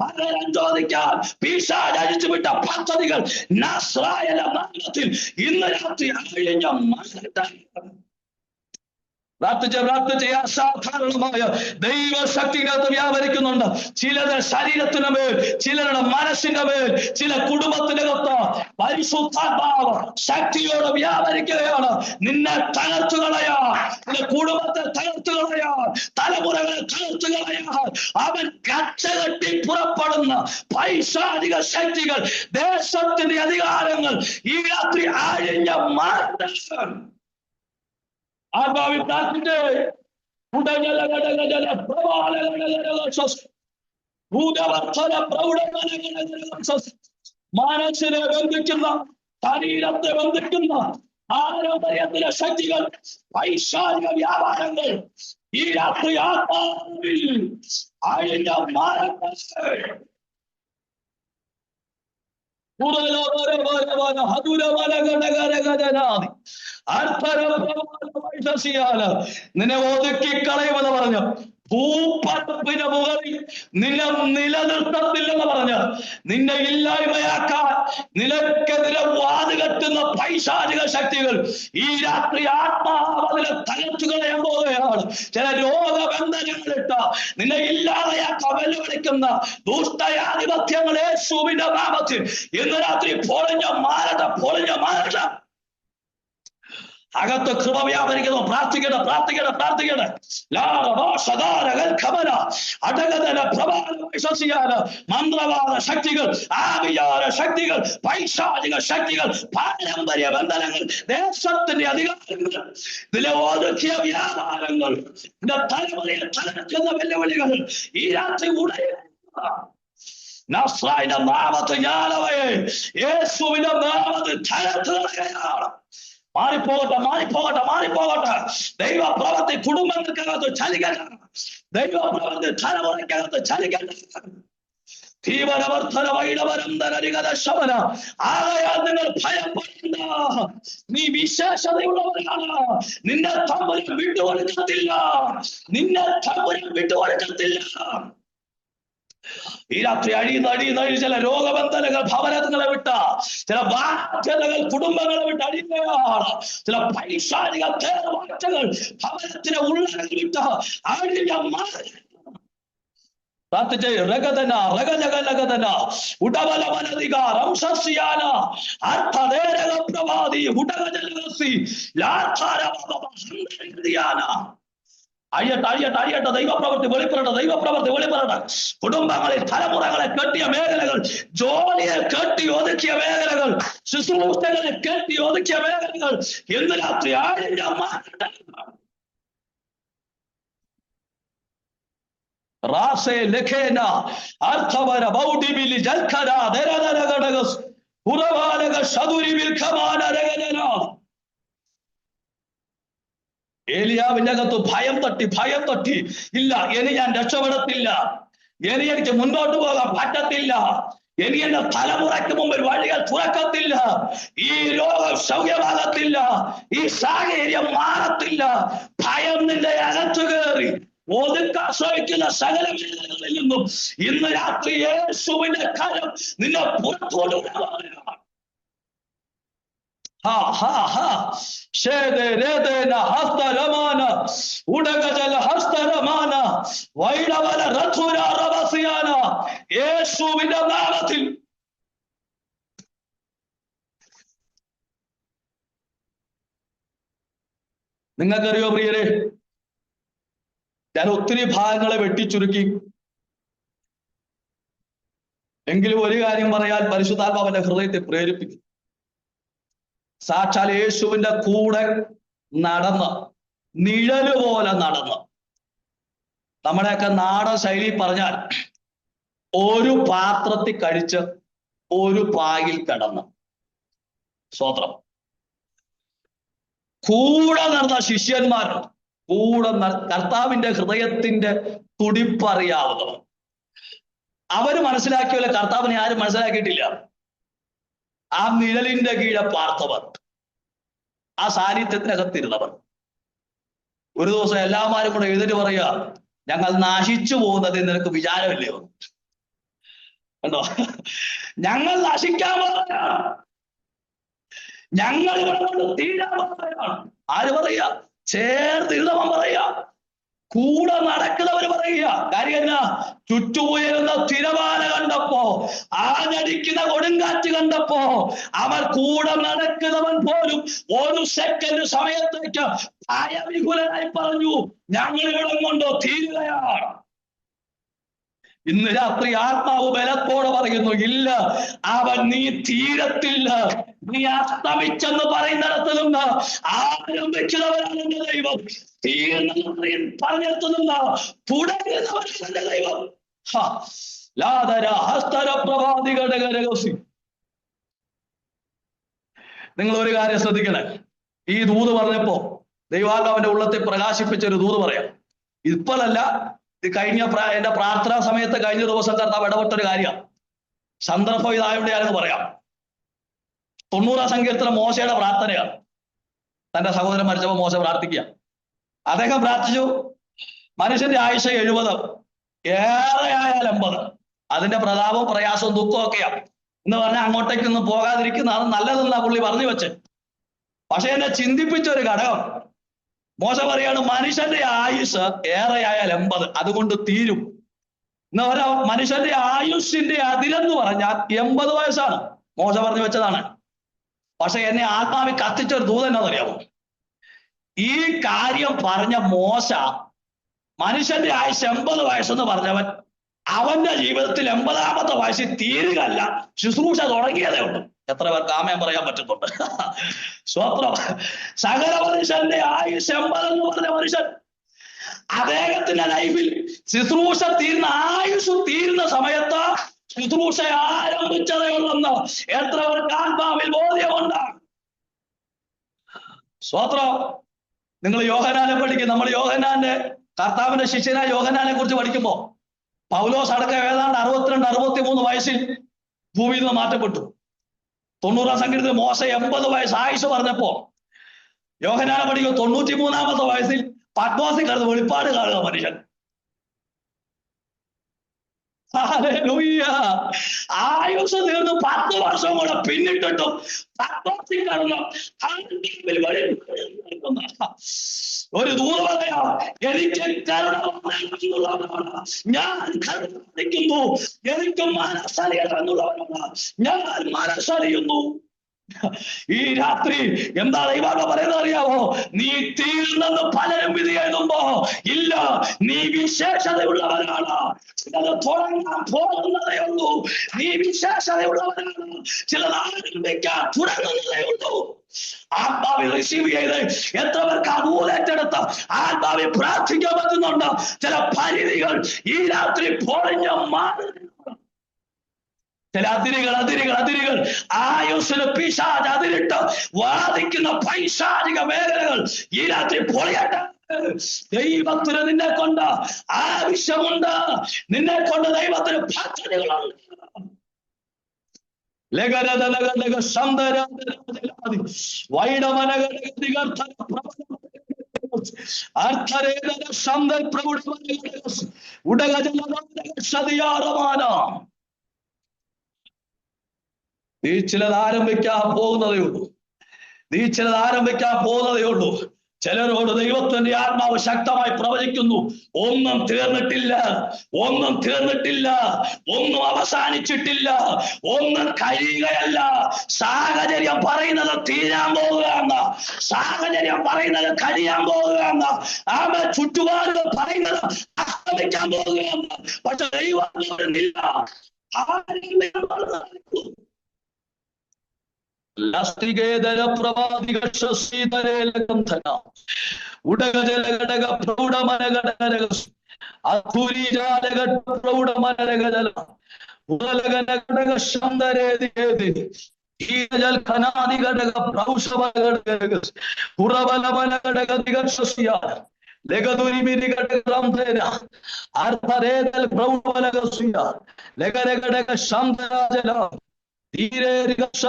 പകരം ചോദിക്കാൻ പിശാച് അഴിച്ചുവിട്ട പദ്ധതികൾ നസ്രായന്റെ നാമത്തിൽ ഇന്ന് രാത്രി അഴിഞ്ഞ മാറട്ടെ. പ്രാർത്ഥിച്ച് അസാധാരണമായ ദൈവശക്തിക്കകത്ത് വ്യാപരിക്കുന്നുണ്ട്. ചിലരുടെ ശരീരത്തിന് മേൽ, ചിലരുടെ മനസ്സിന്റെ മേൽ, ചില കുടുംബത്തിനകത്ത് പരിശുദ്ധാത്മാവ് ശക്തിയോടെ വ്യാപരിക്കുകയാണ്. നിന്നെ തകർത്തു കളയാൻ, നിന്റെ കുടുംബത്തെ തകർത്തു കളയാൻ, തലമുറകളെ തകർത്തു കളയാൻ അവൻ കച്ചകെട്ടി പുറപ്പെടുന്ന പൈശാചിക ശക്തികൾ, ദേശത്തിന്റെ അധികാരങ്ങൾ ഈ രാത്രി അഴിഞ്ഞ മാറ്റം. ആത്മാവിൽ പ്രാർത്ഥിച്ച് മനസ്സിനെ ബന്ധിക്കുന്ന, ശരീരത്തെ ബന്ധിക്കുന്ന ആരോഗ്യത്തിലെ ശക്തികൾ, പൈശാചിക വ്യാപാരങ്ങൾ ഈ രാത്രി ആത്മാവിൽ അഴിഞ്ഞ മാറട്ടെ. നിന്നെ ഒതുക്കിക്കളയുമെന്ന് പറഞ്ഞു. ഭൂപടപ്പിന് മുകളിൽ നിന്നെ നിലനിർത്തത്തില്ലെന്ന് പറഞ്ഞ് നിന്നെ ഇല്ലായ്മയാക്കാൻ നിനക്കെതിരെ വാതുകെട്ടുന്ന പൈശാചിക ശക്തികൾ ഈ രാത്രി ആത്മാവിനെ തകർത്തു കളയാൻ പോവുകയാണ്. ചില രോഗബന്ധനങ്ങളിട്ട നിന്നെ ഇല്ലാതെയാക്കാൻ വെല്ലുവിളിക്കുന്ന ദുഷ്ടയാധിപത്യങ്ങൾ യേശുവിന്റെ നാമത്തിൽ ഇന്ന് രാത്രി പൊളിഞ്ഞ മാറട്ടെ. അകത്ത് കൃപ വ്യാപരിക്കുന്നു. പ്രാർത്ഥിക്കട്ടെ. മന്ത്രവാദ ശക്തികൾ, ആവിചാര ശക്തികൾ, പൈശാചിക ശക്തികൾ, പാരമ്പര്യ ബന്ധനങ്ങൾ, ദേശത്തിന്റെ അധികാരങ്ങൾ, ഇതിലെ ഒതുക്കിയ വ്യാപാരങ്ങൾ, തലമുറയെ തലക്കുന്ന വെല്ലുവിളികൾ ഈ രാത്രി ഉടയുക. നസ്രായിന്റെ നാമത്തിൽ ഞാനവയെ യേശുവിന്റെ നാമത്തിൽ തകർക്കുകയാണ്. മാറിപ്പോകട്ടെ. ദൈവപ്രവൃത്തി കുടുംബങ്ങൾക്കകത്ത് ചലിക്കട്ടെ. ദൈവപ്രവൃത്തി തലമുറയ്ക്കകത്ത് ചലിക്കട്ടെ. ആകയാൽ നിങ്ങൾ ഭയപ്പെടേണ്ട. നീ വിശേഷതയുള്ളവരാണ്. നിന്നെ തമ്പുരാൻ വിട്ടുകൊടുക്കത്തില്ല. ഈ രാത്രി അഴിയുന്ന ചില രോഗബന്ധനങ്ങൾ ഭവനങ്ങളെ വിട്ട, ചില ബാധ്യതകൾ കുടുംബങ്ങളെ വിട്ട് അഴിയുകയാണ്. ചില പൈശാചിക തേർവാഴ്ചകൾ ഭവനത്തിന് ഉള്ളിൽ വിട്ട് അഴിഞ്ഞ പ്രാർത്ഥിച്ച് രഗതന രഗജഗലഗതന ഉടവലവനധികാരം സസ്യാന അർത്ഥദേരക പ്രഭാതി ഉടകജലസി ലാഥാരവ അയ്യട്ടെ ദൈവപ്രവൃത്തി വെളിപ്പെടട്ടെ. കുടുംബങ്ങളിൽ തലമുറകളെ കെട്ടിയ മേഖലകൾ, ജോലിയെ കെട്ടി ഒതുക്കിയ മേഖലകൾ, ശുശ്രൂഷകളെ കെട്ടി ഒതുക്കിയ മേഖലകൾ ഇന്ന് രാത്രി ആഴിഞ്ഞ റാസെ ലഖേന അർത്ഥവര ബൗഡിബിലി ജൽഖര ദരദരഗടഗസ് ഉറവാനക ശതുരി വിൽഖമാന രഗനന. ഏലിയാവിന്റെ അകത്ത് ഭയം തട്ടി. ഇല്ല, ഇനി ഞാൻ രക്ഷപ്പെടത്തില്ല, ഇനി എനിക്ക് മുന്നോട്ട് പോകാൻ പറ്റത്തില്ല, ഇനി എന്റെ തലമുറയ്ക്ക് മുമ്പിൽ വഴികൾ തുറക്കത്തില്ല, ഈ രോഗം സൗഖ്യമാകത്തില്ല, ഈ സാഹചര്യം മാറത്തില്ല. ഭയം നിന്റെ അകത്തു കയറി ഒതുക്കാൻ ശ്രമിക്കുന്ന സകല മേഖലകളിൽ നിന്നും ഇന്ന് രാത്രി യേശുവിന്റെ കരം നിന്നെ പുറത്തോട്ട് വിടുകയാണ്. യേശുവിന്റെ നാമത്തിൽ നിങ്ങൾക്കറിയോ പ്രിയരെ, ഞാൻ ഒത്തിരി ഭാഗങ്ങളെ വെട്ടിച്ചുരുക്കി, എങ്കിലും ഒരു കാര്യം പറയാൻ പരിശുദ്ധാത്മാവിന്റെ ഹൃദയത്തെ പ്രേരിപ്പിക്കും. സാക്ഷാൽ യേശുവിന്റെ കൂടെ നടന്ന്, നിഴല് പോലെ നടന്ന്, നമ്മുടെയൊക്കെ നാടൻ ശൈലി പറഞ്ഞാൽ ഒരു പാത്രത്തിൽ കഴിച്ച് ഒരു പായിൽ കിടന്ന്, സ്തോത്രം, കൂടെ നടന്ന ശിഷ്യന്മാരുണ്ട്, കൂടെ കർത്താവിന്റെ ഹൃദയത്തിന്റെ തുടിപ്പറിയാവുന്നവർ. അവര് മനസ്സിലാക്കിയല്ലോ കർത്താവിനെ ആരും മനസ്സിലാക്കിയിട്ടില്ല. ആ നിഴലിന്റെ കീഴെ പാർത്തവർ, ആ സാന്നിധ്യത്തിനകത്തിരുന്നവർ. ഒരു ദിവസം എല്ലാമാരും കൂടെ എഴുതിട്ട് പറയുക, ഞങ്ങൾ നശിച്ചു പോകുന്നത് നിനക്ക് വിചാരമില്ലയോ? കണ്ടോ, ഞങ്ങൾ നശിക്കാൻ പോവുകയാണ്, ഞങ്ങൾ ഇവിടെ കൊണ്ട് തീരാൻ പോവുകയാണ്. ആര് പറയുക? ചേർത്തിരുന്നവൻ പറയുക, കൂടെ നടക്കുന്നവർ പറയുക. കാര്യം എന്നാ? ചുറ്റുമുയരുന്ന തിരമാല കണ്ടപ്പോ, ആഞ്ഞടിക്കുന്ന കൊടുങ്കാറ്റ് കണ്ടപ്പോ, അവർ കൂടെ നടക്കുന്നവൻ പോലും ഒരു സെക്കൻഡ് സമയത്തേക്ക് ഭയവിഹുലനായി പറഞ്ഞു, ഞങ്ങൾ ഇവിടം കൊണ്ടോ തീരുകയാണ്. ഇന്ന് രാത്രി ആത്മാവ് ബലത്തോടെ പറയുന്നു, ഇല്ല, അവൻ നീ തീരത്തില്ല, നീ അസ്തമിച്ചെന്ന് പറയുന്നിടത്ത് നിന്ന് ആരംഭിക്കുന്നവരാണ് എന്റെ ദൈവം, പറഞ്ഞിടത്ത് നിന്ന് തുടങ്ങുന്നവരാണ് എന്റെ ദൈവം. നിങ്ങൾ ഒരു കാര്യം ശ്രദ്ധിക്കണേ. ഈ ദൂത് പറഞ്ഞപ്പോ ദൈവാത്മാവിന്റെ ഉള്ളത്തെ പ്രകാശിപ്പിച്ച ഒരു ദൂത് പറയാം. ഇപ്പോഴല്ല, കഴിഞ്ഞ എന്റെ പ്രാർത്ഥനാ സമയത്ത് കഴിഞ്ഞ ദിവസം കർത്താവ് ഇടപെട്ടൊരു കാര്യമാണ്. സന്ദർഭം ഇതായതുകൊണ്ടാണെന്ന് പറയാം. 90 സങ്കീർത്തനം മോശയുടെ പ്രാർത്ഥനയാണ്. തന്റെ സഹോദരൻ മരിച്ചപ്പോൾ മോശ പ്രാർത്ഥിക്കുക. അദ്ദേഹം പ്രാർത്ഥിച്ചു, മനുഷ്യന്റെ ആയുഷ 70, ഏറെയായാൽ 80. അതിന്റെ പ്രതാപവും പ്രയാസവും ദുഃഖവും ഒക്കെയാണ് എന്ന് പറഞ്ഞാൽ അങ്ങോട്ടേക്കൊന്നും പോകാതിരിക്കുന്നതാണ് നല്ലതെന്നാ പുള്ളി പറഞ്ഞു വെച്ച്. പക്ഷെ എന്നെ ചിന്തിപ്പിച്ച ഒരു ഘടകം, മോശ പറയാണ്, മനുഷ്യന്റെ ആയുസ് ഏറെയായാൽ 80, അതുകൊണ്ട് തീരും എന്ന് പറഞ്ഞാൽ മനുഷ്യന്റെ ആയുഷിന്റെ അതിരെന്ന് പറഞ്ഞാൽ 80 വയസ്സാണ്. മോശ പറഞ്ഞു വെച്ചതാണ്. പക്ഷെ എന്നെ ആത്മാവിൽ കത്തിച്ചൊരു ദൂതൻ എന്നറിയാമോ? ഈ കാര്യം പറഞ്ഞ മോശ, മനുഷ്യന്റെ ആയുസ് 80 വയസ്സെന്ന് പറഞ്ഞവൻ, അവന്റെ ജീവിതത്തിൽ 80ാമത്തെ വയസ്സിൽ തീരുകയല്ല, ശുശ്രൂഷ തുടങ്ങിയതേ ഉള്ളൂ. എത്ര പേർക്ക് ആമേൻ പറയാൻ പറ്റുന്നുണ്ട്? സ്വത്രം. സകല മനുഷ്യന്റെ ആയുസ് 80 എന്ന് പറഞ്ഞ മനുഷ്യൻ, അദ്ദേഹത്തിന്റെ ലൈഫിൽ ശുശ്രൂഷ തീരുന്ന, ആയുസ് തീരുന്ന സമയത്ത് ശുശ്രൂഷ ആരംഭിച്ചതേ ഉള്ളെന്ന് എത്ര പേർക്ക് ആത്മാവിൽ ബോധ്യമുണ്ട്? സ്വത്രം. നിങ്ങൾ യോഹന്നാനെ പഠിക്കും. നമ്മൾ യോഹന്നാന്റെ, കർത്താവിന്റെ ശിഷ്യനായ യോഹന്നാനെ കുറിച്ച് പഠിക്കുമ്പോ, പൗലോസ് അടക്കം ഏതാണ്ട് 62-63 വയസ്സിൽ ഭൂമിയിൽ നിന്ന് മാറ്റപ്പെട്ടു. 90 സങ്കീർത്തനത്തിൽ മോശ 80 വയസ്സ് ആയുസ് പറഞ്ഞപ്പോ യോഹന്നാനെ പഠിക്കും 93ാമത്തെ വയസ്സിൽ പത്മോസിൽ കിടന്ന് വെളിപ്പാട് കാണുക മനുഷ്യൻ. ഹല്ലേലൂയ. ആയുസ് തീർന്ന് 10 വർഷം കൂടെ പിന്നിട്ടിട്ടും തത്വത്തിൽ കിടന്ന് ആത്മാവിൽ വഴി ഒരു ദൂത് പറയാ, എനിക്ക് കരുണ വന്നേക്കുന്നുള്ളവനാണ് ഞാൻ കരുണിക്കുന്നു, എനിക്ക് മനസ്സറിയണമെന്നുള്ളവനാണ് ഞാൻ മനസ്സറിയുന്നു. ഈ രാത്രി എന്താ ദൈവം പറയുന്നത് അറിയാവോ? നീ തീയിൽ നിന്ന് പലരും വിധി എഴുതുമ്പോ ഇല്ല, നീ വിശേഷതയുള്ളവനാണ്. ചിലത് തുടങ്ങാൻ പോകുന്നതേ ഉള്ളൂ. നീ വിശേഷതയുള്ളവനാണ്. ചിലത് ആരംഭിക്കാൻ തുടങ്ങുന്നതേ ഉള്ളൂ. ആത്മാവിൽ റിസീവ് ചെയ്ത് എത്ര പേർക്ക് അമൂലേറ്റെടുത്ത് ആത്മാവിൽ പ്രാർത്ഥിക്കാൻ പറ്റുന്നുണ്ട്? ചില പരിധികൾ ഈ രാത്രി പൊളിഞ്ഞ മാറുന്നു. ചില അതിരുകൾ ആയുസ്സിന് പിശാച് അതിരിട്ട് വാദിക്കുന്ന പൈശാചിക മേഖലകൾ ഈ രാത്രി പൊളിയട്ടെ. ദൈവത്തിന് നിന്നെ കൊണ്ട് ആവശ്യമുണ്ട്. നിന്നെ കൊണ്ട് ദൈവത്തിന് പദ്ധതികളുണ്ട്. നീ ചിലത് ആരംഭിക്കാൻ പോകുന്നതേ ഉള്ളൂ. നീ ചിലത് ആരംഭിക്കാൻ പോകുന്നതേ ഉള്ളൂ. ചിലരോട് ദൈവത്തിന്റെ ആത്മാവ് ശക്തമായി പ്രവചിക്കുന്നു, ഒന്നും തീർന്നിട്ടില്ല, ഒന്നും തീർന്നിട്ടില്ല, ഒന്നും അവസാനിച്ചിട്ടില്ല, ഒന്നും കഴിയുകയല്ല. സാഹചര്യം പറയുന്നത് തീരാൻ പോവുകയാണ്, സാഹചര്യം പറയുന്നത് കഴിയാൻ പോവുകയാണ്, ചുറ്റുപാടുകൾ പറയുന്നത് അസ്തമിക്കാൻ പോവുകയാണ്. പക്ഷെ ദൈവം ഇല്ല. ലാസ്തികേതര പ്രവാദിക ശശിധരേലഗന്ധന ഉടകജലഘടക പ്രൗഢമനഘടക അധുരിജാലഘട പ്രൗഢമനഘടല ഉടലഘടക ശന്തരേതികേതി ഈജൽ ഖനാദിഘടക പ്രൗഷവഘടക പുറബലമനഘടക ദിഗശസ്യാന ലഗതുരിമിരിഘടകന്ധേന അർത്ഥരേതൽ പ്രൗഢമനഗസ്യ ലഗരഘടക ശന്തരാജല ധീരേരികശ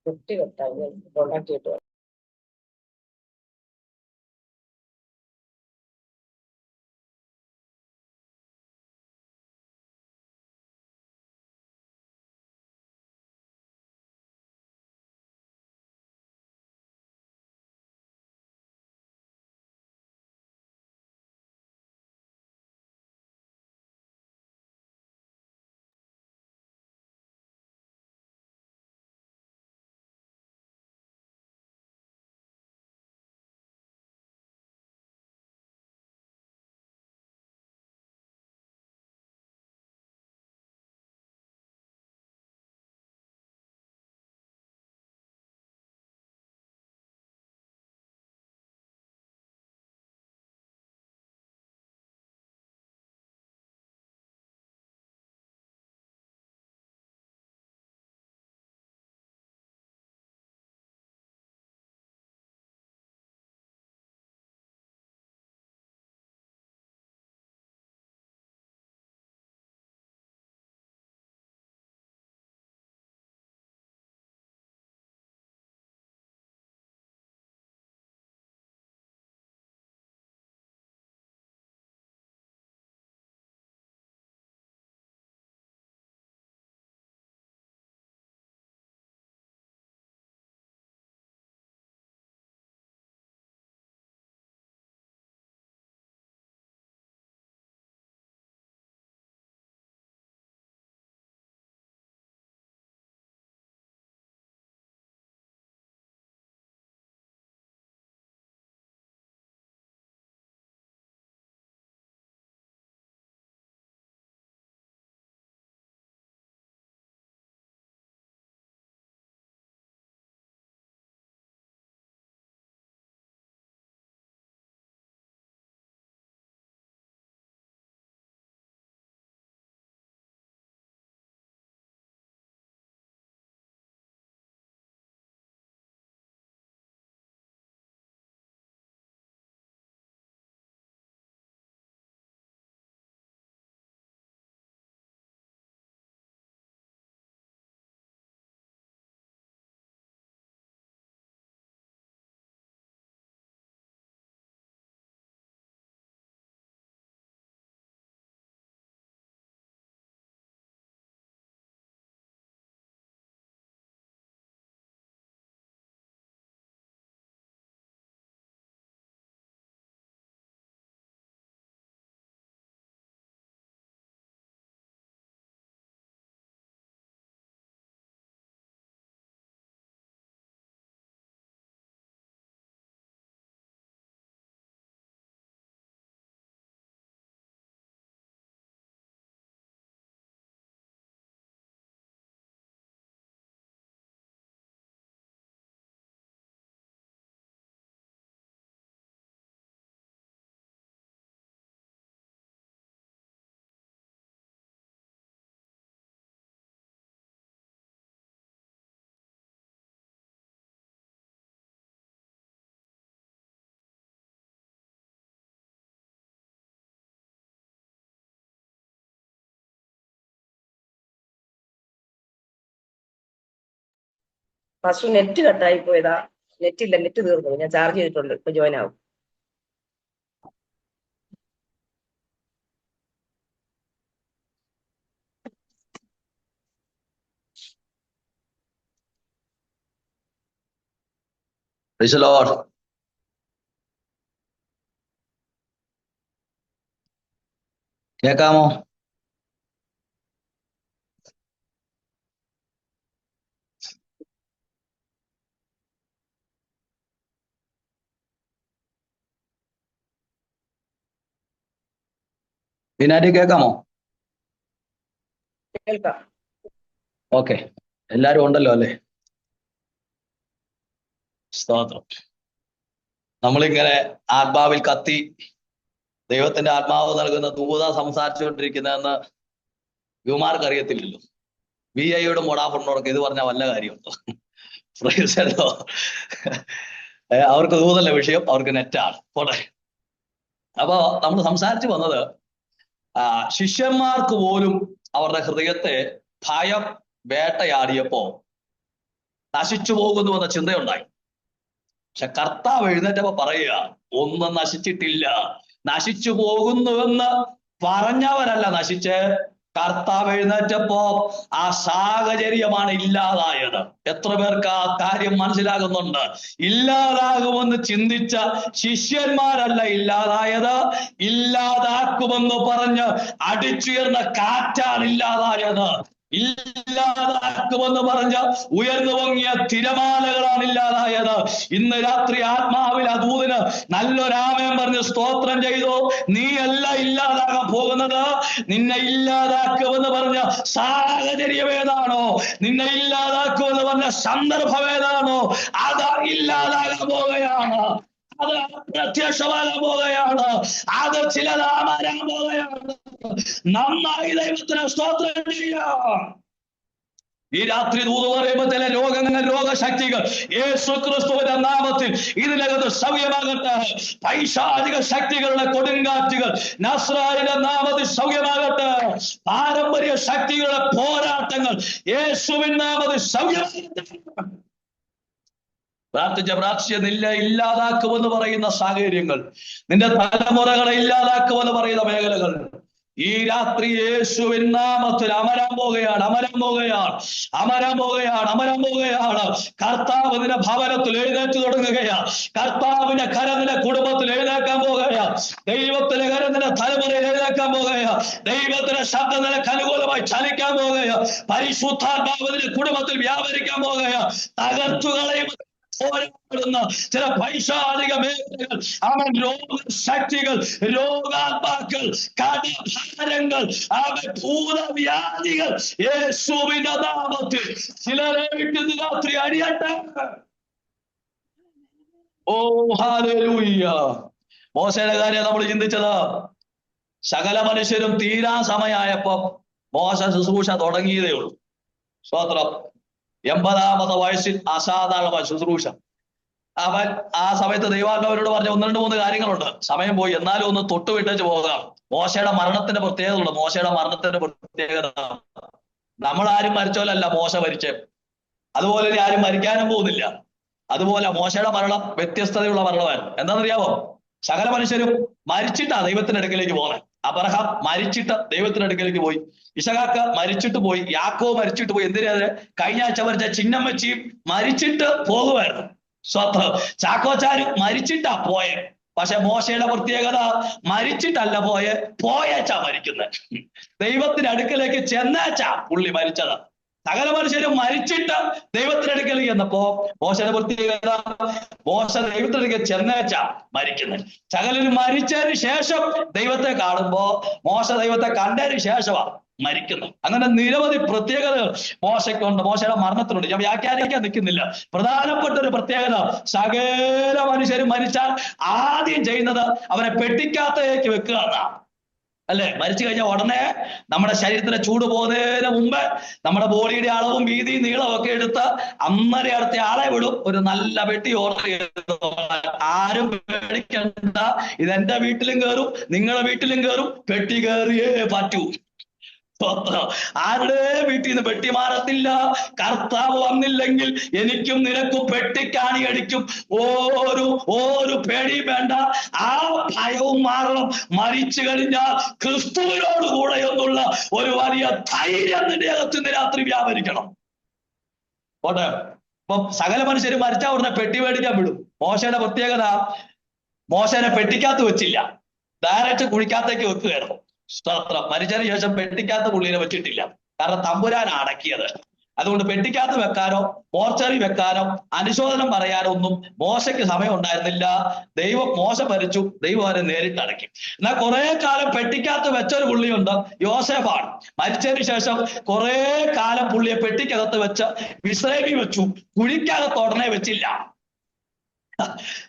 കുട്ടി കൊട്ടാക്കി ഫസ്റ്റ് നെറ്റ് കട്ടായി പോയതാ. നെറ്റ് ഇല്ല, നെറ്റ് തീർന്നു. ഞാൻ ചാർജ് ചെയ്തിട്ടുണ്ട്. ഇപ്പൊ ജോയിൻ ആവും. Praise the Lord. കേൾക്കാമോ? ബിനാറ്റി കേൾക്കാമോ? കേൾക്കാം. ഓക്കെ, എല്ലാരും ഉണ്ടല്ലോ അല്ലേ? സ്തോത്രം. നമ്മളിങ്ങനെ ആത്മാവിൽ കത്തി ദൈവത്തിന്റെ ആത്മാവ് നൽകുന്ന ദൂത സംസാരിച്ചുകൊണ്ടിരിക്കുന്നതെന്ന് യുമാർക്ക് അറിയത്തില്ലല്ലോ. VIയോടും വോഡാഫോണിനോടൊക്കെ ഇത് പറഞ്ഞാൽ വല്ല കാര്യമുണ്ടോ? അവർക്ക് ദൂതല്ല വിഷയം, അവർക്ക് നെറ്റാണ്. പോട്ടെ. അപ്പോ നമ്മൾ സംസാരിച്ചു വന്നത് ശിഷ്യന്മാർക്ക് പോലും അവരുടെ ഹൃദയത്തെ ഭയം വേട്ടയാടിയപ്പോ നശിച്ചു പോകുന്നുവെന്ന ചിന്തയുണ്ടായി. പക്ഷെ കർത്താവ് എഴുന്നേറ്റപ്പോ പറയുക, ഒന്നും നശിച്ചിട്ടില്ല, നശിച്ചു പോകുന്നുവെന്ന് പറഞ്ഞവരല്ല നശിച്ച്. കർത്താവ് എഴുന്നേറ്റപ്പോ ആ സാഹചര്യമാണ് ഇല്ലാതായത്. എത്ര പേർക്ക് ആ കാര്യം മനസ്സിലാകുന്നുണ്ട്? ഇല്ലാതാകുമെന്ന് ചിന്തിച്ച ശിഷ്യന്മാരല്ല ഇല്ലാതായത്, ഇല്ലാതാക്കുമെന്ന് പറഞ്ഞ് അടിച്ചുയർന്ന കാറ്റാണ് ഇല്ലാതായത്. ഇല്ലാതാക്കുമെന്ന് പറഞ്ഞ ഉയർന്നു പൊങ്ങിയ തിരമാലകളാണ് ഇല്ലാതായത്. ഇന്ന് രാത്രി ആത്മാവിൽ ആ ദൂതന് നല്ലൊരാമയം പറഞ്ഞ് സ്തോത്രം ചെയ്തു. നീയല്ല ഇല്ലാതാകാൻ പോകുന്നത്, നിന്നെ ഇല്ലാതാക്കുമെന്ന് പറഞ്ഞ സാഹചര്യം ഏതാണോ, നിന്നെ ഇല്ലാതാക്കുമെന്ന് പറഞ്ഞ സന്ദർഭം ഏതാണോ, അത് ഇല്ലാതാകാൻ പോവുകയാണ്. അത് പ്രത്യക്ഷമാകാൻ പോവുകയാണ്. അത് ചിലതാമാരാൻ പോവുകയാണ്. നന്നായി ദൈവത്തിന് സ്തോത്രം ചെയ്യാം. ഈ രാത്രി ദൂത് പറയുമ്പോൾ ചില രോഗങ്ങൾ, രോഗശക്തികൾ യേശു ക്രിസ്തുവിന്റെ നാമത്തിൽ ഇതിനകത്ത് സൗഖ്യമാകട്ടെ. പൈശാചിക ശക്തികളുടെ കൊടുങ്കാറ്റുകൾ നസ്രായന്റെ നാമത്തിൽ സൗഖ്യമാകട്ടെ. പാരമ്പര്യ ശക്തികളുടെ പോരാട്ടങ്ങൾ യേശുവിൻ നാമത്തിൽ സൗഖ്യമാകട്ടെ. പ്രാർത്ഥിച്ച് നിന്നെ ഇല്ലാതാക്കുമെന്ന് പറയുന്ന സാഹചര്യങ്ങൾ, നിന്റെ തലമുറകളെ ഇല്ലാതാക്കുമെന്ന് പറയുന്ന മേഖലകൾ ഈ രാത്രി യേശുവിൻ നാമത്തിൽ അമരാൻ പോവുകയാണ്, അമരാൻ പോവുകയാണ്, അമരാൻ പോവുകയാണ്, അമരാൻ പോവുകയാണ്. കർത്താവ് നിന്റെ ഭവനത്തിൽ എഴുന്നേറ്റ് തുടങ്ങുകയാണ്. കർത്താവിന്റെ കരം നിന്റെ കുടുംബത്തിൽ എഴുന്നേക്കാൻ പോവുകയാണ്. ദൈവത്തിന്റെ കരം നിന്റെ തലമുറയിൽ എഴുന്നേക്കാൻ പോവുകയാണ്. ദൈവത്തിന്റെ ശബ്ദം നിനക്ക് അനുകൂലമായി ചലിക്കാൻ പോവുകയാണ്. പരിശുദ്ധാത്മാവ് നിന്റെ കുടുംബത്തിൽ വ്യാപരിക്കാൻ പോവുകയാണ്. തകർത്തുകളയും പോരാടുന്ന ചില പൈശാചിക മേഖലകൾ, അവൻ രോഗശക്തികൾ, രോഗാത്മാക്കൾ, കടഭാരങ്ങൾ, അവൻ ഭൂതവ്യാധികൾ യേശുവിന്റെ നാമത്തിൽ ചിലരെ വിട്ട് രാത്രി അടിയട്ടെ. ഓ ഹല്ലേലൂയ. മോശയുടെ കാര്യം നമ്മൾ ചിന്തിച്ചത്, സകല മനുഷ്യരും തീരാൻ സമയമായപ്പോ മോശ ശുശ്രൂഷ തുടങ്ങിയതേ ഉള്ളൂ. സ്തോത്രം. 80-ാമത്തെ വയസ്സിൽ അസാധാരണമായ ശുശ്രൂഷ. അവൻ ആ സമയത്ത് ദൈവാത്മാവരോട് പറഞ്ഞ 1-2-3 കാര്യങ്ങളുണ്ട്. സമയം പോയി, എന്നാലും ഒന്ന് തൊട്ടുവിട്ടേച്ച് പോകാം. മോശയുടെ മരണത്തിന്റെ പ്രത്യേകത ഉണ്ട്. മോശയുടെ മരണത്തിന്റെ പ്രത്യേകത, നമ്മളാരും മരിച്ചോലല്ല മോശ മരിച്ചേ, അതുപോലെ ഇനി ആരും മരിക്കാനും പോകുന്നില്ല. അതുപോലെ മോശയുടെ മരണം വ്യത്യസ്തതയുള്ള മരണമായിരുന്നു. എന്താണെന്നറിയാമോ? സകല മനുഷ്യരും മരിച്ചിട്ടാ ദൈവത്തിന്റെ അടുക്കലേക്ക് പോകുന്നത്. അബ്രഹാം മരിച്ചിട്ട് ദൈവത്തിന്റെ അടുക്കലേക്ക് പോയി. ഇസഹാക്ക് മരിച്ചിട്ട് പോയി. യാക്കോബ് മരിച്ചിട്ട് പോയി. എന്തിനാ? കഴിഞ്ഞ ആഴ്ച മരിച്ച ചിഹ്നം വെച്ച് മരിച്ചിട്ട് പോകുമായിരുന്നു. സ്വത്ത് ചാക്കോച്ചാരും മരിച്ചിട്ടാ പോയെ. പക്ഷെ മോശയുടെ പ്രത്യേകത, മരിച്ചിട്ടല്ല പോയേച്ചാ മരിക്കുന്നത്. ദൈവത്തിന്റെ അടുക്കലേക്ക് ചെന്നേച്ചാ പുള്ളി മരിച്ചത്. സകല മനുഷ്യരും മരിച്ചിട്ട് ദൈവത്തിന്റെ അടുക്കലേക്ക് ചെന്നപ്പോ മോശയുടെ പ്രത്യേകത, മോശ ദൈവത്തിന്റെ അടുക്കൽ ചെന്നേച്ചാ മരിക്കുന്നത്. സകലരും മരിച്ചതിന് ശേഷം ദൈവത്തെ കാണുമ്പോ മോശ ദൈവത്തെ കണ്ടതിന് ശേഷമാണ് മരിക്കുന്നത്. അങ്ങനെ നിരവധി പ്രത്യേകതകൾ മോശയ്ക്കുണ്ട്, മോശയുടെ മരണത്തിനുണ്ട്. ഞാൻ വ്യാഖ്യാനിക്കാൻ നിൽക്കുന്നില്ല. പ്രധാനപ്പെട്ട ഒരു പ്രത്യേകത, സകല മനുഷ്യരും മരിച്ചാൽ ആദ്യം ചെയ്യുന്നത് അവരെ പെട്ടിക്കകത്തേക്ക് വെക്കുക എന്നാണ്. അല്ലെ? മരിച്ചു കഴിഞ്ഞാൽ ഉടനെ നമ്മുടെ ശരീരത്തിലെ ചൂട് പോകുന്നതിന് മുമ്പ് നമ്മുടെ ബോഡിയുടെ അളവും വീതിയും നീളവും ഒക്കെ എടുത്ത് അന്നേരം അടുത്ത ആളെ വിടും. ഒരു നല്ല പെട്ടി ഓർഡർ ചെയ്ത്, ആരും പേടിക്കണ്ട, ഇതെന്റെ വീട്ടിലും കയറും നിങ്ങളുടെ വീട്ടിലും കയറും, പെട്ടി കയറിയേ പറ്റൂ. ആരുടെ വീട്ടിൽ നിന്ന് പെട്ടി മാറത്തില്ല. കർത്താവ് വന്നില്ലെങ്കിൽ എനിക്കും നിനക്കും പെട്ടിക്കാണി അടിക്കും. ഒരു പേടിയും വേണ്ട. ആ ഭയവും മാറണം. മരിച്ചു കഴിഞ്ഞാൽ ക്രിസ്തുവിനോട് കൂടെ എന്നുള്ള ഒരു വലിയ ധൈര്യം നിന്റെ അകത്ത് ഇന്ന് രാത്രി വ്യാപരിക്കണം. പോട്ടെ. ഇപ്പൊ സകല മനുഷ്യരും മരിച്ചാൽ ഉടനെ പെട്ടി മേടിക്കാൻ വിടും. മോശയുടെ പ്രത്യേകത, മോശനെ പെട്ടിക്കകത്ത് വെച്ചില്ല, ഡയറക്റ്റ് കുഴിക്കകത്തേക്ക് വെക്കുകയായിരുന്നു. സ്തോത്രം. മരിച്ചതിന് ശേഷം പെട്ടിക്കകത്ത് പുള്ളിനെ വെച്ചിട്ടില്ല. കാരണം തമ്പുരാൻ അടക്കിയത്. അതുകൊണ്ട് പെട്ടിക്കകത്ത് വെക്കാനോ മോർച്ചറി വെക്കാനോ അനുശോചനം പറയാനോ ഒന്നും മോശയ്ക്ക് സമയം ഉണ്ടായിരുന്നില്ല. മോശ മരിച്ചു, ദൈവം അവരെ നേരിട്ട് അടക്കി. എന്നാൽ കുറെ കാലം പെട്ടിക്കകത്ത് വെച്ചൊരു പുള്ളിയുണ്ട്, യോസേഫാണ്. മരിച്ചതിന് ശേഷം കുറെ കാലം പുള്ളിയെ പെട്ടിക്കകത്ത് വെച്ച് വിശ്രമി വെച്ചു, കുഴിക്കകത്ത് ഉടനെ വെച്ചില്ല.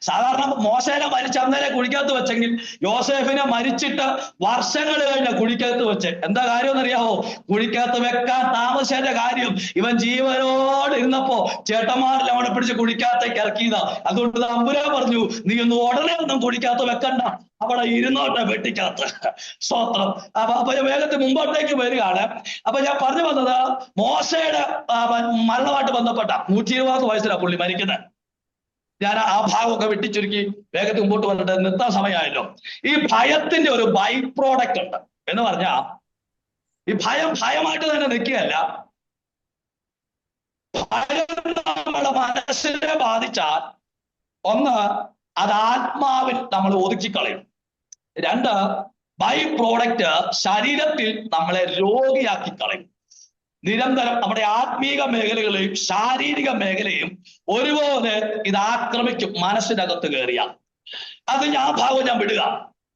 സാധാരണ മോശേനെ മരിച്ച അന്നേരം കുഴിക്കകത്ത് വെച്ചെങ്കിൽ യോസേഫിനെ മരിച്ചിട്ട് വർഷങ്ങൾ കഴിഞ്ഞ കുഴിക്കകത്ത് വെച്ച്. എന്താ കാര്യം എന്നറിയാവോ? കുഴിക്കകത്ത് വെക്കാൻ താമസിച്ചതിന്റെ കാര്യം, ഇവൻ ജീവനോട് ഇരുന്നപ്പോ ചേട്ടന്മാരെല്ലാം അവനെ പിടിച്ച് കുഴിക്കകത്തേക്ക് ഇറക്കിയതാ. അതുകൊണ്ട് തമ്പുരാൻ പറഞ്ഞു, നീ ഒന്നും ഉടനെ ഒന്നും കുഴിക്കകത്ത് വെക്കണ്ട, അവിടെ ഇരുന്നോട്ടെ പെട്ടിക്കകത്ത്. സ്തോത്രം. അപ്പൊ വേഗത്തിൽ മുമ്പോട്ടേക്ക് വരികയാണ്. അപ്പൊ ഞാൻ പറഞ്ഞു വന്നത്, മോശയുടെ മരണമായിട്ട് ബന്ധപ്പെട്ട 120 വയസ്സിലാണ് പുള്ളി മരിക്കുന്നത്. ഞാൻ ആ ഭാഗമൊക്കെ വെട്ടിച്ചുരുക്കി വേഗത്തിൽ മുമ്പോട്ട് വന്നിട്ട് നിർത്താൻ സമയമായല്ലോ. ഈ ഭയത്തിന്റെ ഒരു ബൈ പ്രോഡക്റ്റ് ഉണ്ട്. എന്ന് പറഞ്ഞാൽ ഈ ഭയമായിട്ട് തന്നെ നിൽക്കുകയല്ല. ഭയം നമ്മുടെ മനസ്സിനെ ബാധിച്ചാൽ, ഒന്ന്, അത് ആത്മാവിൽ നമ്മൾ ഒതുക്കിക്കളയും. രണ്ട്, ബൈ പ്രോഡക്റ്റ് ശരീരത്തിൽ നമ്മളെ രോഗിയാക്കി കളയും. നിരന്തരം നമ്മുടെ ആത്മീക മേഖലകളെയും ശാരീരിക മേഖലയും ഒരുപോലെ ഇത് ആക്രമിക്കും. മനസ്സിനകത്ത് കയറിയാൽ അത് ഞാൻ വിടുക.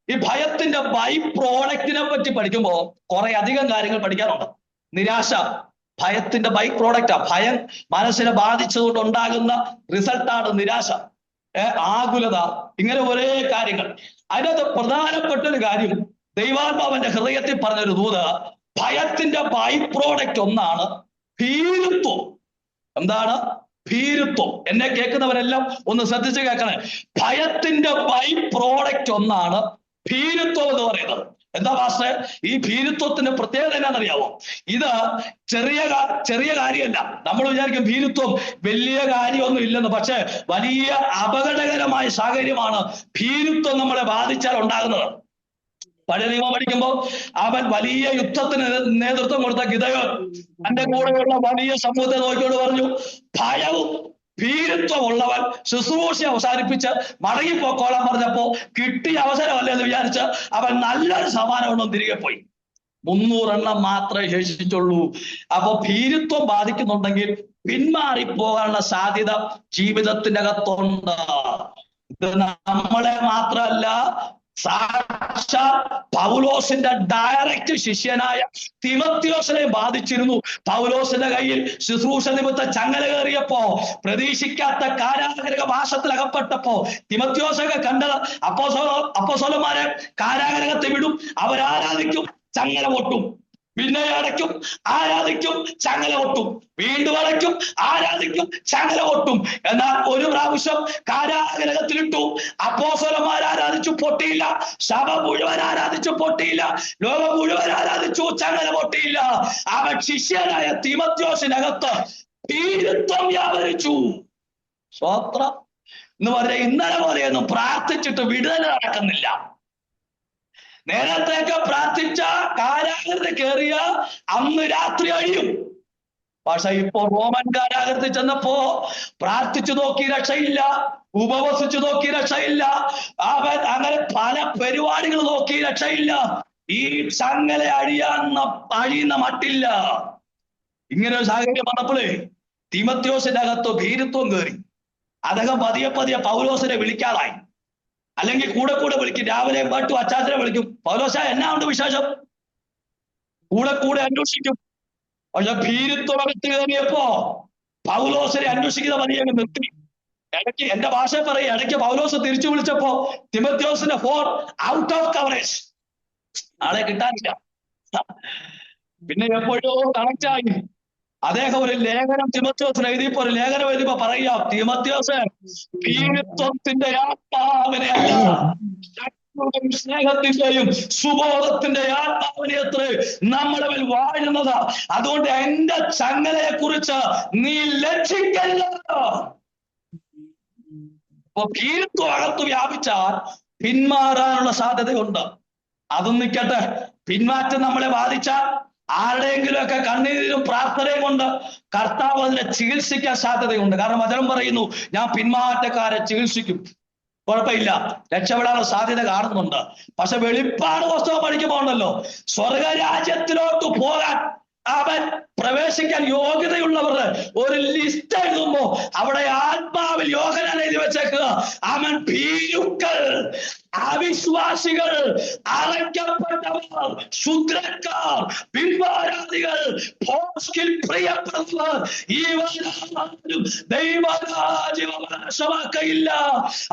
ഈ ഭയത്തിന്റെ ബൈ പ്രോഡക്റ്റിനെ പറ്റി പഠിക്കുമ്പോൾ കുറെ അധികം കാര്യങ്ങൾ പഠിക്കാനുണ്ട്. നിരാശ ഭയത്തിന്റെ ബൈ പ്രോഡക്റ്റാ. ഭയം മനസ്സിനെ ബാധിച്ചതുകൊണ്ട് ഉണ്ടാകുന്ന റിസൾട്ടാണ് നിരാശ, ആകുലത, ഇങ്ങനെ ഒരേ കാര്യങ്ങൾ. അതിനകത്ത് പ്രധാനപ്പെട്ട ഒരു കാര്യം, ദൈവാത്മാവന്റെ ഹൃദയത്തിൽ പറഞ്ഞൊരു ദൂത്, ഭയത്തിന്റെ ബൈ പ്രോഡക്റ്റ് ഒന്നാണ് ഭീരുത്വം. എന്താണ് ഭീരുത്വം? എന്നെ കേൾക്കുന്നവരെല്ലാം ഒന്ന് ശ്രദ്ധിച്ച് കേൾക്കണേ. ഭയത്തിന്റെ ബൈ പ്രോഡക്റ്റ് ഒന്നാണ് ഭീരുത്വം എന്ന് പറയുന്നത്. എന്താ പാസ്റ്റർ, ഈ ഭീരുത്വത്തിന്റെ പ്രത്യേകത എന്നാണെന്നറിയാവോ? ഇത് ചെറിയ കാര്യമല്ല. നമ്മൾ വിചാരിക്കും ഭീരുത്വം വലിയ കാര്യമൊന്നും ഇല്ലെന്ന്. പക്ഷെ വലിയ അപകടകരമായ സാഹചര്യമാണ് ഭീരുത്വം നമ്മളെ ബാധിച്ചാൽ ഉണ്ടാകുന്നത്. പഴയ നിയമം പഠിക്കുമ്പോൾ അവൻ വലിയ യുദ്ധത്തിന് നേതൃത്വം കൊടുത്ത ഗിദെയോൻ തന്റെ കൂടെയുള്ള വലിയ സമൂഹത്തെ നോക്കിയോട് പറഞ്ഞു, ഭയവും ഭീരുത്വം ഉള്ളവൻ ശുശ്രൂഷ അവസാനിപ്പിച്ച് മടങ്ങിപ്പോക്കോളാൻ പറഞ്ഞപ്പോ കിട്ടിയ അവസരമല്ലേ എന്ന് വിചാരിച്ച് അവൻ നല്ലൊരു സമ്മാനം തിരികെ പോയി. 300 എണ്ണം മാത്രമേ ശേഷിച്ചുള്ളൂ. അപ്പൊ ഭീരുത്വം ബാധിക്കുന്നുണ്ടെങ്കിൽ പിന്മാറിപ്പോകാനുള്ള സാധ്യത ജീവിതത്തിന്റെ അകത്തുണ്ട്. ഇത് നമ്മളെ മാത്രമല്ല, സാക്ഷാൽ പൗലോസിന്റെ ഡയറക്റ്റ് ശിഷ്യനായ തിമോത്തിയോസിനെ ബാധിച്ചിരുന്നു. പൗലോസിന്റെ കയ്യിൽ ശുശ്രൂഷ നിമിത്തം ചങ്ങല കയറിയപ്പോ, പ്രതീക്ഷിക്കാത്ത കാരാഗ്രഹ വാസത്തിൽ അകപ്പെട്ടപ്പോ തിമോത്തിയോസൊക്കെ കണ്ടത് അപ്പോസ്തലന്മാരെ കാരാഗ്രഹത്തെ വിടും, അവരാരാധിക്കും, ചങ്ങല പൊട്ടും, പിന്നെ അടയ്ക്കും, ആരാധിക്കും, ചങ്ങല പൊട്ടും, വീണ്ടും അടയ്ക്കും, ആരാധിക്കും, ചങ്ങല പൊട്ടും. എന്നാൽ ഒരു പ്രാവശ്യം കാരാഗ്രഹത്തിലിട്ടു. അപ്പോസ്തലന്മാർ ആരാധിച്ചു, പൊട്ടിയില്ല. സഭ മുഴുവൻ ആരാധിച്ചു, പൊട്ടിയില്ല. ലോകം മുഴുവൻ ആരാധിച്ചു, ചങ്ങല പൊട്ടിയില്ല. അവൻ ശിഷ്യനായ തിമോത്തിയോസിനകത്ത് ഭീരുത്വം വ്യാപരിച്ചു. സ്തോത്രം എന്ന് പറഞ്ഞാൽ ഇന്നലെ പോലെയൊന്നും പ്രാർത്ഥിച്ചിട്ട് വിടുതൽ നടക്കുന്നില്ല. നേരത്തേക്ക് പ്രാർത്ഥിച്ച കാരാഗ്രഹത്തിൽ കയറിയ അന്ന് രാത്രി അഴിയും. പക്ഷെ ഇപ്പോ റോമൻ കാരാഗ്രഹത്തിൽ ചെന്നപ്പോ പ്രാർത്ഥിച്ചു നോക്കി രക്ഷയില്ല, ഉപവസിച്ചു നോക്കി രക്ഷയില്ല, അവൻ അങ്ങനെ പല പരിപാടികൾ നോക്കി രക്ഷയില്ല. ഈ ചങ്ങല അഴിയുന്ന മട്ടില്ല. ഇങ്ങനെ ഒരു സാഹചര്യം വന്നപ്പോഴേ തിമോത്തിയോസിന്റെ അകത്ത് ഭീരുത്വം കയറി. അദ്ദേഹം പതിയെ പൗലോസിനെ വിളിക്കാതായി. അല്ലെങ്കിൽ കൂടെ വിളിക്കും. രാവിലെ പാട്ടു അച്ചാച്ചനെ വിളിക്കും, പൗലോസ എന്നാ ഉണ്ട് വിശേഷം, കൂടെ അന്വേഷിക്കും. പക്ഷെ ഭീരുത്വം അകത്ത് കയറിയപ്പോ പൗലോസിനെ അന്വേഷിക്കുന്ന പതിയെ നിർത്തി. ഇടയ്ക്ക് എന്റെ ഭാഷ പറയും, ഇടയ്ക്ക് പൗലോസ് തിരിച്ചു വിളിച്ചപ്പോ തിമോത്തിയോസിന്റെ ഫോൺ ഔട്ട് ഓഫ് കവറേജ്, ആളെ കിട്ടാനില്ല. പിന്നെ എപ്പോഴോ കണക്ട് ആയി. അദ്ദേഹം ഒരു ലേഖനം തിമോത്തിയോസിന് എഴുതിയപ്പോ ഒരു ലേഖനം എഴുതിയപ്പോ പറയാം, തിമോത്തിയോസ് ഭീരുത്വത്തിന്റെ ആത്മാവിനെ അല്ല സ്നേഹത്തിന്റെയും സുബോധത്തിന്റെ ആത്മാവിനെ അത്ര നമ്മുടെ മേൽ വാഴുന്നത്. അതുകൊണ്ട് എന്റെ ചങ്ങലയെ കുറിച്ച് നീ ലജ്ജിക്കരുത്. അപ്പൊ ഭീരുത്വം അകത്ത് വ്യാപിച്ചാൽ പിന്മാറാനുള്ള സാധ്യതയുണ്ട്. അതും നിൽക്കട്ടെ, പിന്മാറ്റം നമ്മളെ ബാധിച്ചാൽ ആരുടെയെങ്കിലും ഒക്കെ കണ്ണീരും പ്രാർത്ഥനയും കൊണ്ട് കർത്താവ് അതിനെ ചികിത്സിക്കാൻ സാധ്യതയുണ്ട്. കാരണം വചനം പറയുന്നു, ഞാൻ പിന്മാറ്റക്കാരെ ചികിത്സിക്കും. കുഴപ്പമില്ല, രക്ഷപ്പെടാനുള്ള സാധ്യത കാണുന്നുണ്ട്. പക്ഷെ വെളിപ്പാട് പുസ്തകം പഠിക്കുമ്പോൾ ഉണ്ടല്ലോ, സ്വർഗരാജ്യത്തിലോട്ട് പോകാൻ അവൻ പ്രവേശിക്കാൻ യോഗ്യതയുള്ളവരുടെ ഒരു ലിസ്റ്റ് എഴുതുമ്പോ അവിടെ ആത്മാവിൽ യോഹന്നാൻ എഴുതി വെച്ചേക്കുക, അവൻ ഭീരുക്കൾ, അവിശ്വാസികൾ, അറയ്ക്കപ്പെട്ടവർ, ശുദ്രക്കാർ, ബിംബാരാധികൾ, ഭോഷ്കിൽ പ്രിയപ്പെട്ടവർ, ഇവരാരും ദൈവരാജ്യം അവകാശമാക്കയില്ല.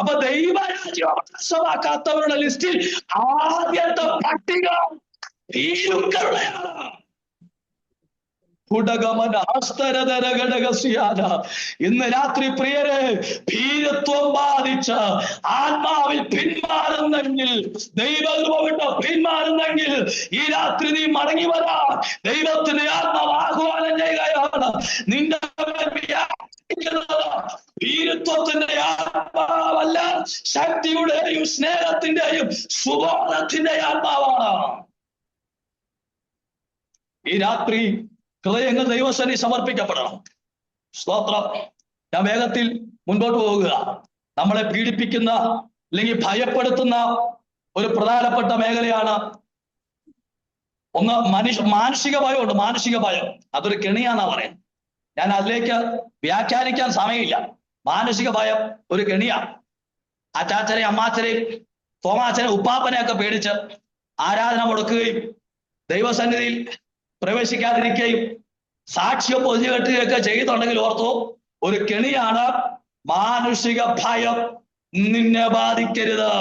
അപ്പൊ ദൈവരാജ്യം അവകാശമാക്കാത്തവരുടെ ലിസ്റ്റിൽ ആദ്യത്തെ പട്ടിക ഭീരുക്കളുടെയാണ്. ഇന്ന് രാത്രി പ്രിയരെ, ഭീരുത്വം ബാധിച്ച് ആത്മാവിൽ പിന്മാറുന്നെങ്കിൽ, ദൈവകൃപ പിന്മാറുന്നെങ്കിൽ ഈ രാത്രി നീ മടങ്ങി വരാൻ ദൈവത്തിന്റെ ആത്മാവ് ആഹ്വാനം ചെയ്യുകയാണ്. നിന്റെ ഭീരുത്വത്തിന്റെ ആത്മാവല്ല, ശക്തിയുടെയും സ്നേഹത്തിന്റെയും സുബോധത്തിന്റെ ആത്മാവാണ്. ഈ രാത്രി ഹൃദയങ്ങൾ ദൈവസന്നിധി സമർപ്പിക്കപ്പെടണം. സ്തോത്രം. ഞാൻ വേഗത്തിൽ മുൻപോട്ട് പോകുക. നമ്മളെ പീഡിപ്പിക്കുന്ന അല്ലെങ്കിൽ ഭയപ്പെടുത്തുന്ന ഒരു പ്രധാനപ്പെട്ട മേഖലയാണ് ഒന്ന് മാനസിക ഭയമുണ്ട്. മാനസിക ഭയം അതൊരു കെണിയാന്നാ പറയുന്നത്. ഞാൻ അതിലേക്ക് വ്യാഖ്യാനിക്കാൻ സമയമില്ല. മാനസിക ഭയം ഒരു കെണിയാണ്. അച്ചാച്ചനെയും അമ്മാച്ചനെയും തോമാച്ചനെയും ഉപ്പാപ്പനെയൊക്കെ പേടിച്ച് ആരാധന മുടക്കുകയും ദൈവസന്നിധിയിൽ പ്രവേശിക്കാതിരിക്കുകയും സാക്ഷ്യം പൊതിഞ്ഞു കെട്ടുകയൊക്കെ ചെയ്തുണ്ടെങ്കിൽ ഓർത്തോ, ഒരു കെണിയാണ് മാനുഷിക ഭയം. നിന്നെ ബാധിക്കരുത്.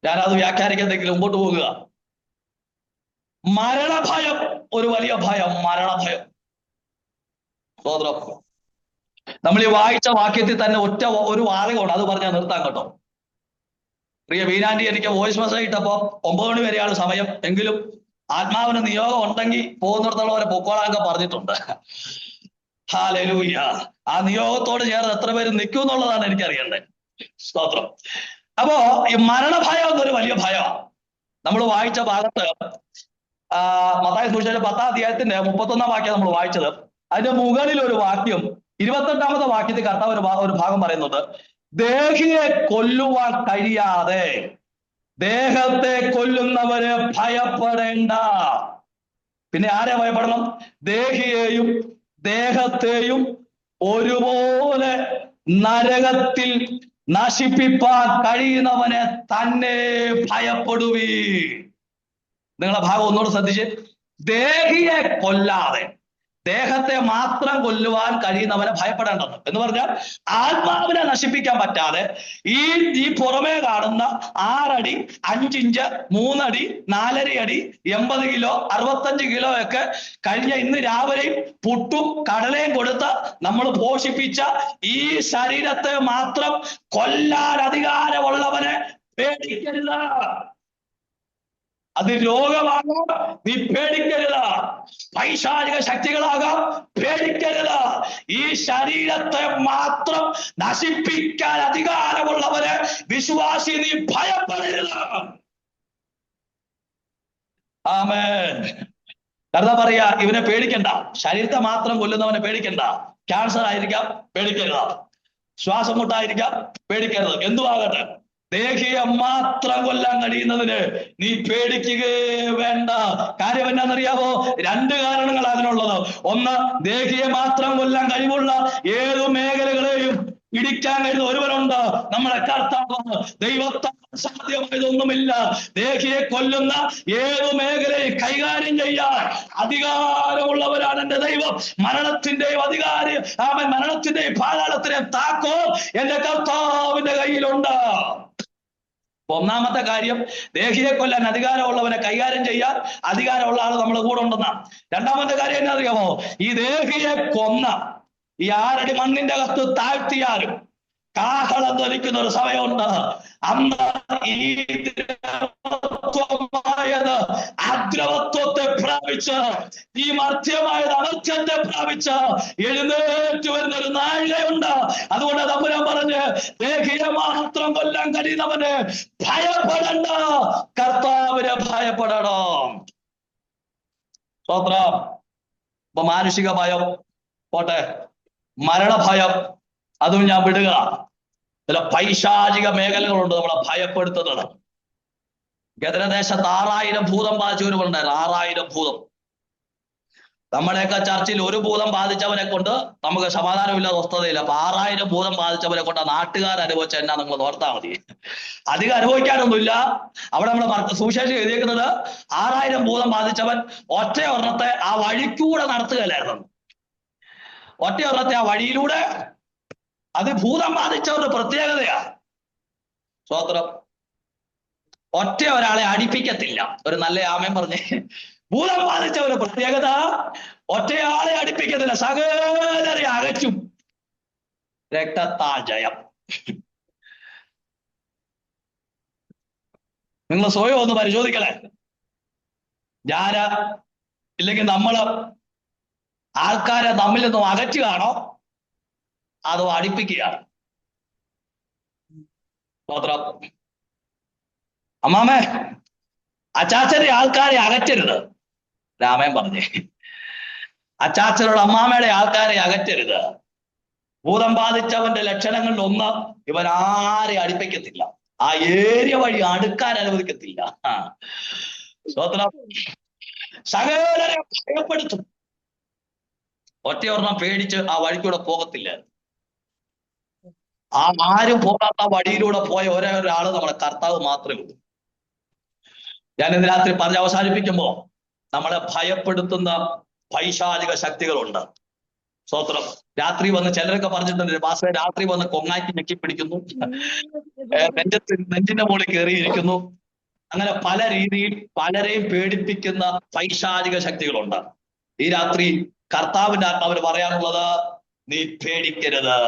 ഞാനത് വ്യാഖ്യാനിക്കുന്നെങ്കിൽ മുമ്പോട്ട് പോകുക. മരണഭയം ഒരു വലിയ ഭയം, മരണഭയം. സോദരം, നമ്മൾ ഈ വായിച്ച വാക്യത്തിൽ തന്നെ ഒറ്റ ഒരു വാചകമുണ്ട്, അത് പറഞ്ഞാൽ നിർത്താൻ കേട്ടോ. പ്രിയ വീനാന്റി എനിക്ക് വോയിസ് മെസ്സേജ് ഇട്ടപ്പോ 9 മണി വരെയാണ് സമയം, എങ്കിലും ആത്മാവിന് നിയോഗം ഉണ്ടെങ്കിൽ പോകുന്നിടത്തോളം വരെ പൊക്കോളാനൊക്കെ പറഞ്ഞിട്ടുണ്ട്. ഹല്ലേലൂയ. ആ നിയോഗത്തോട് ചേർന്ന് എത്ര പേര് നിൽക്കും എന്നുള്ളതാണ് എനിക്കറിയേണ്ടത്. സ്തോത്രം. അപ്പോ ഈ മരണഭയം എന്നൊരു വലിയ ഭയമാണ്. നമ്മൾ വായിച്ച ഭാഗത്ത് മത്തായി സുവിശേഷം 10-ാം അധ്യായത്തിന്റെ 31-ാം വാക്യം നമ്മൾ വായിച്ചത്. അതിന്റെ മുകളിൽ ഒരു വാക്യം 28-ാമത്തെ വാക്യത്തിൽ കർത്താവ് ഒരു ഭാഗം പറയുന്നത്, ദേഹിയെ കൊല്ലുവാൻ കഴിയാതെ ദേഹത്തെ കൊല്ലുന്നവരെ ഭയപ്പെടേണ്ട. പിന്നെ ആരെ ഭയപ്പെടണം? ദേഹിയെയും ദേഹത്തെയും ഒരുപോലെ നരകത്തിൽ നശിപ്പിപ്പാൻ കഴിയുന്നവനെ തന്നെ ഭയപ്പെടുവീ. നിങ്ങളെ ഭാഗം ഒന്നുകൂടെ ശ്രദ്ധിച്ച്, ദേഹിയെ കൊല്ലാതെ ദേഹത്തെ മാത്രം കൊല്ലുവാൻ കഴിയുന്നവനെ ഭയപ്പെടേണ്ടത് എന്ന് പറഞ്ഞാൽ ആത്മാവിനെ നശിപ്പിക്കാൻ പറ്റാതെ ഈ പുറമേ കാണുന്ന 6 അടി 5 ഇഞ്ച് 3 അടി 4.5 അടി 80 കിലോ 65 കിലോ ഒക്കെ കഴിഞ്ഞ ഇന്ന് രാവിലെയും പുട്ടും കടലയും കൊടുത്ത് നമ്മൾ പോഷിപ്പിച്ച ഈ ശരീരത്തെ മാത്രം കൊല്ലാൻ അധികാരമുള്ളവനെ പേടിക്കരുത്. അത് രോഗമാകാം, നീ പേടിക്കരുത്. പൈശാചിക ശക്തികളാകാം, പേടിക്കരുത്. ഈ ശരീരത്തെ മാത്രം നശിപ്പിക്കാൻ അധികാരമുള്ളവരെ വിശ്വാസി നീ ഭയപ്പെടരുത്. ആമേൻ. കർത്താവ് പറയാ, ഇവനെ പേടിക്കണ്ട. ശരീരത്തെ മാത്രം കൊല്ലുന്നവനെ പേടിക്കണ്ട. ക്യാൻസർ ആയിരിക്കാം, പേടിക്കരുത്. ശ്വാസം മുട്ടായിരിക്കാം, പേടിക്കരുത്. എന്തുവാകട്ടെ, ദേഹിയെ മാത്രം കൊല്ലാൻ കഴിയുന്നതിന് നീ പേടിക്കുകയേ വേണ്ട. കാര്യം എന്നാന്നറിയാവോ? 2 കാരണങ്ങൾ അതിനുള്ളത്. ഒന്ന്, ദേഹിയെ മാത്രം കൊല്ലാൻ കഴിവുള്ള ഏതു മേഖലകളെയും ഇടിക്കാൻ കഴിയുന്ന ഒരുവനുണ്ട്, നമ്മളെ കർത്താവ്. ദൈവത്താൽ സാധ്യമായതൊന്നുമില്ല. ദേഹിയെ കൊല്ലുന്ന ഏതു മേഖലയെ കൈകാര്യം ചെയ്യാൻ അധികാരമുള്ളവരാണ് എന്റെ ദൈവം. മരണത്തിന്റെയും അധികാരി, മരണത്തിന്റെയും പാതാളത്തിന്റെയും താക്കോൽ എന്റെ കർത്താവിന്റെ കയ്യിലുണ്ട്. ഒന്നാമത്തെ കാര്യം, ദേഹിയെ കൊല്ലാൻ അധികാരമുള്ളവനെ കൈകാര്യം ചെയ്യാൻ അധികാരമുള്ള ആൾ നമ്മുടെ കൂടെ ഉണ്ടെന്നാണ്. രണ്ടാമത്തെ കാര്യം എന്നാ അറിയാമോ? ഈ ദേഹിയെ കൊന്ന ഈ 6 അടി മണ്ണിന്റെ അകത്ത് താഴ്ത്തിയാലും കാഹളം ധരിക്കുന്ന ഒരു സമയമുണ്ട്. അന്ന് ഈ ദ്രവത്വമായത് അദ്രവത്വത്തെ പ്രാപിച്ച്, ഈ മർത്യമായത് അമർത്യത്തെ പ്രാപിച്ച് എഴുന്നേറ്റ് വരുന്ന ഒരു നാഴികയുണ്ട്. അതുകൊണ്ട് തമ്പുരാൻ പറഞ്ഞ്, ദേഹിയെ മാത്രം കൊല്ലാൻ കഴിയുന്നവന് ഭയപ്പെടണ്ട, കർത്താവിനെ ഭയപ്പെടണം. സ്തോത്രം. ഇപ്പൊ മാനുഷിക ഭയം പോട്ടെ, മരണഭയം അതും ഞാൻ വിടുക. ചില പൈശാചിക മേഖലകളുണ്ട് നമ്മളെ ഭയപ്പെടുത്തുന്നത്. ഗദരദേശത്ത് 6000 ഭൂതം ബാധിച്ചവരുണ്ടായിരുന്നു. 6000 ഭൂതം. നമ്മുടെയൊക്കെ ചർച്ചിൽ ഒരു ഭൂതം ബാധിച്ചവനെ കൊണ്ട് നമുക്ക് സമാധാനമില്ല, സ്വസ്ഥതയില്ല. അപ്പൊ 6000 ഭൂതം ബാധിച്ചവനെ കൊണ്ട് നാട്ടുകാർ അനുഭവിച്ച എന്നാ നിങ്ങൾ ഓർത്താൽ മതി. അധികം അനുഭവിക്കാനൊന്നുമില്ല. അവിടെ നമ്മുടെ സുവിശേഷം എഴുതിയേക്കുന്നത് 6000 ഭൂതം ബാധിച്ചവൻ ഒറ്റ ഒരെണ്ണത്തെ ആ വഴിക്കൂടെ നടത്തുകയല്ലായിരുന്നു. ഒറ്റ ഒരെണ്ണത്തെ ആ വഴിയിലൂടെ, അത് ഭൂതം ബാധിച്ചവരുടെ പ്രത്യേകതയാ. സ്തോത്രം. ഒറ്റ ഒരാളെ അടിപ്പിക്കത്തില്ല. ഒരു നല്ല ആമേൻ പറഞ്ഞേ. ഭൂതം ബാധിച്ചവരുടെ പ്രത്യേകത ഒറ്റയാളെ അടിപ്പിക്കത്തില്ല, സകലരെ അകറ്റും. രക്തത്താൽ ജയം. നിങ്ങൾ സ്വയം ഒന്ന് പരിശോധിക്കണേ. ഞാന് ഇല്ലെങ്കിൽ നമ്മള് ആൾക്കാരെ തമ്മിൽ നിന്നും അകറ്റുകയാണോ അതോ അടുപ്പിക്കുകയാണ്? സ്തോത്രം. അമ്മാമേ, അച്ചാച്ചന്റെ ആൾക്കാരെ അകറ്റരുത്. രാമൻ പറഞ്ഞേ, അച്ചാച്ചനോട് അമ്മാമയുടെ ആൾക്കാരെ അകറ്റരുത്. ഭൂതം ബാധിച്ചവന്റെ ലക്ഷണങ്ങളിൽ ഒന്ന്, ഇവൻ ആരെ അടുപ്പിക്കത്തില്ല, ആ ഏരിയ വഴി അടുക്കാൻ അനുവദിക്കത്തില്ല. സ്തോത്രം. സകലരെ ഭയപ്പെടുത്തും. ഒറ്റയൊരെണ്ണം പേടിച്ച് ആ വഴിക്കൂടെ പോകത്തില്ല. ആ ആരും പോകാത്ത വഴിയിലൂടെ പോയ ഒരേ ഒരാള് നമ്മുടെ കർത്താവ് മാത്രമേ ഉള്ളൂ. ഞാൻ ഇന്ന് രാത്രി പറഞ്ഞ് അവസാനിപ്പിക്കുമ്പോ, നമ്മളെ ഭയപ്പെടുത്തുന്ന പൈശാചിക ശക്തികളുണ്ട്. സ്തോത്രം. രാത്രി വന്ന് ചിലരൊക്കെ പറഞ്ഞിട്ടുണ്ട്, പാസ്റ്ററെ രാത്രി വന്ന് കൊങ്ങാക്കി ഞെക്കിപ്പിടിക്കുന്നു, നെഞ്ചിന്റെ മുകളിൽ കയറിയിരിക്കുന്നു. അങ്ങനെ പല രീതിയിൽ പലരെയും പേടിപ്പിക്കുന്ന പൈശാചിക ശക്തികളുണ്ട്. ഈ രാത്രി കർത്താവിന്റെ ആത്മാവിന് പറയാനുള്ളത്, നീ പേടിക്കരുത്.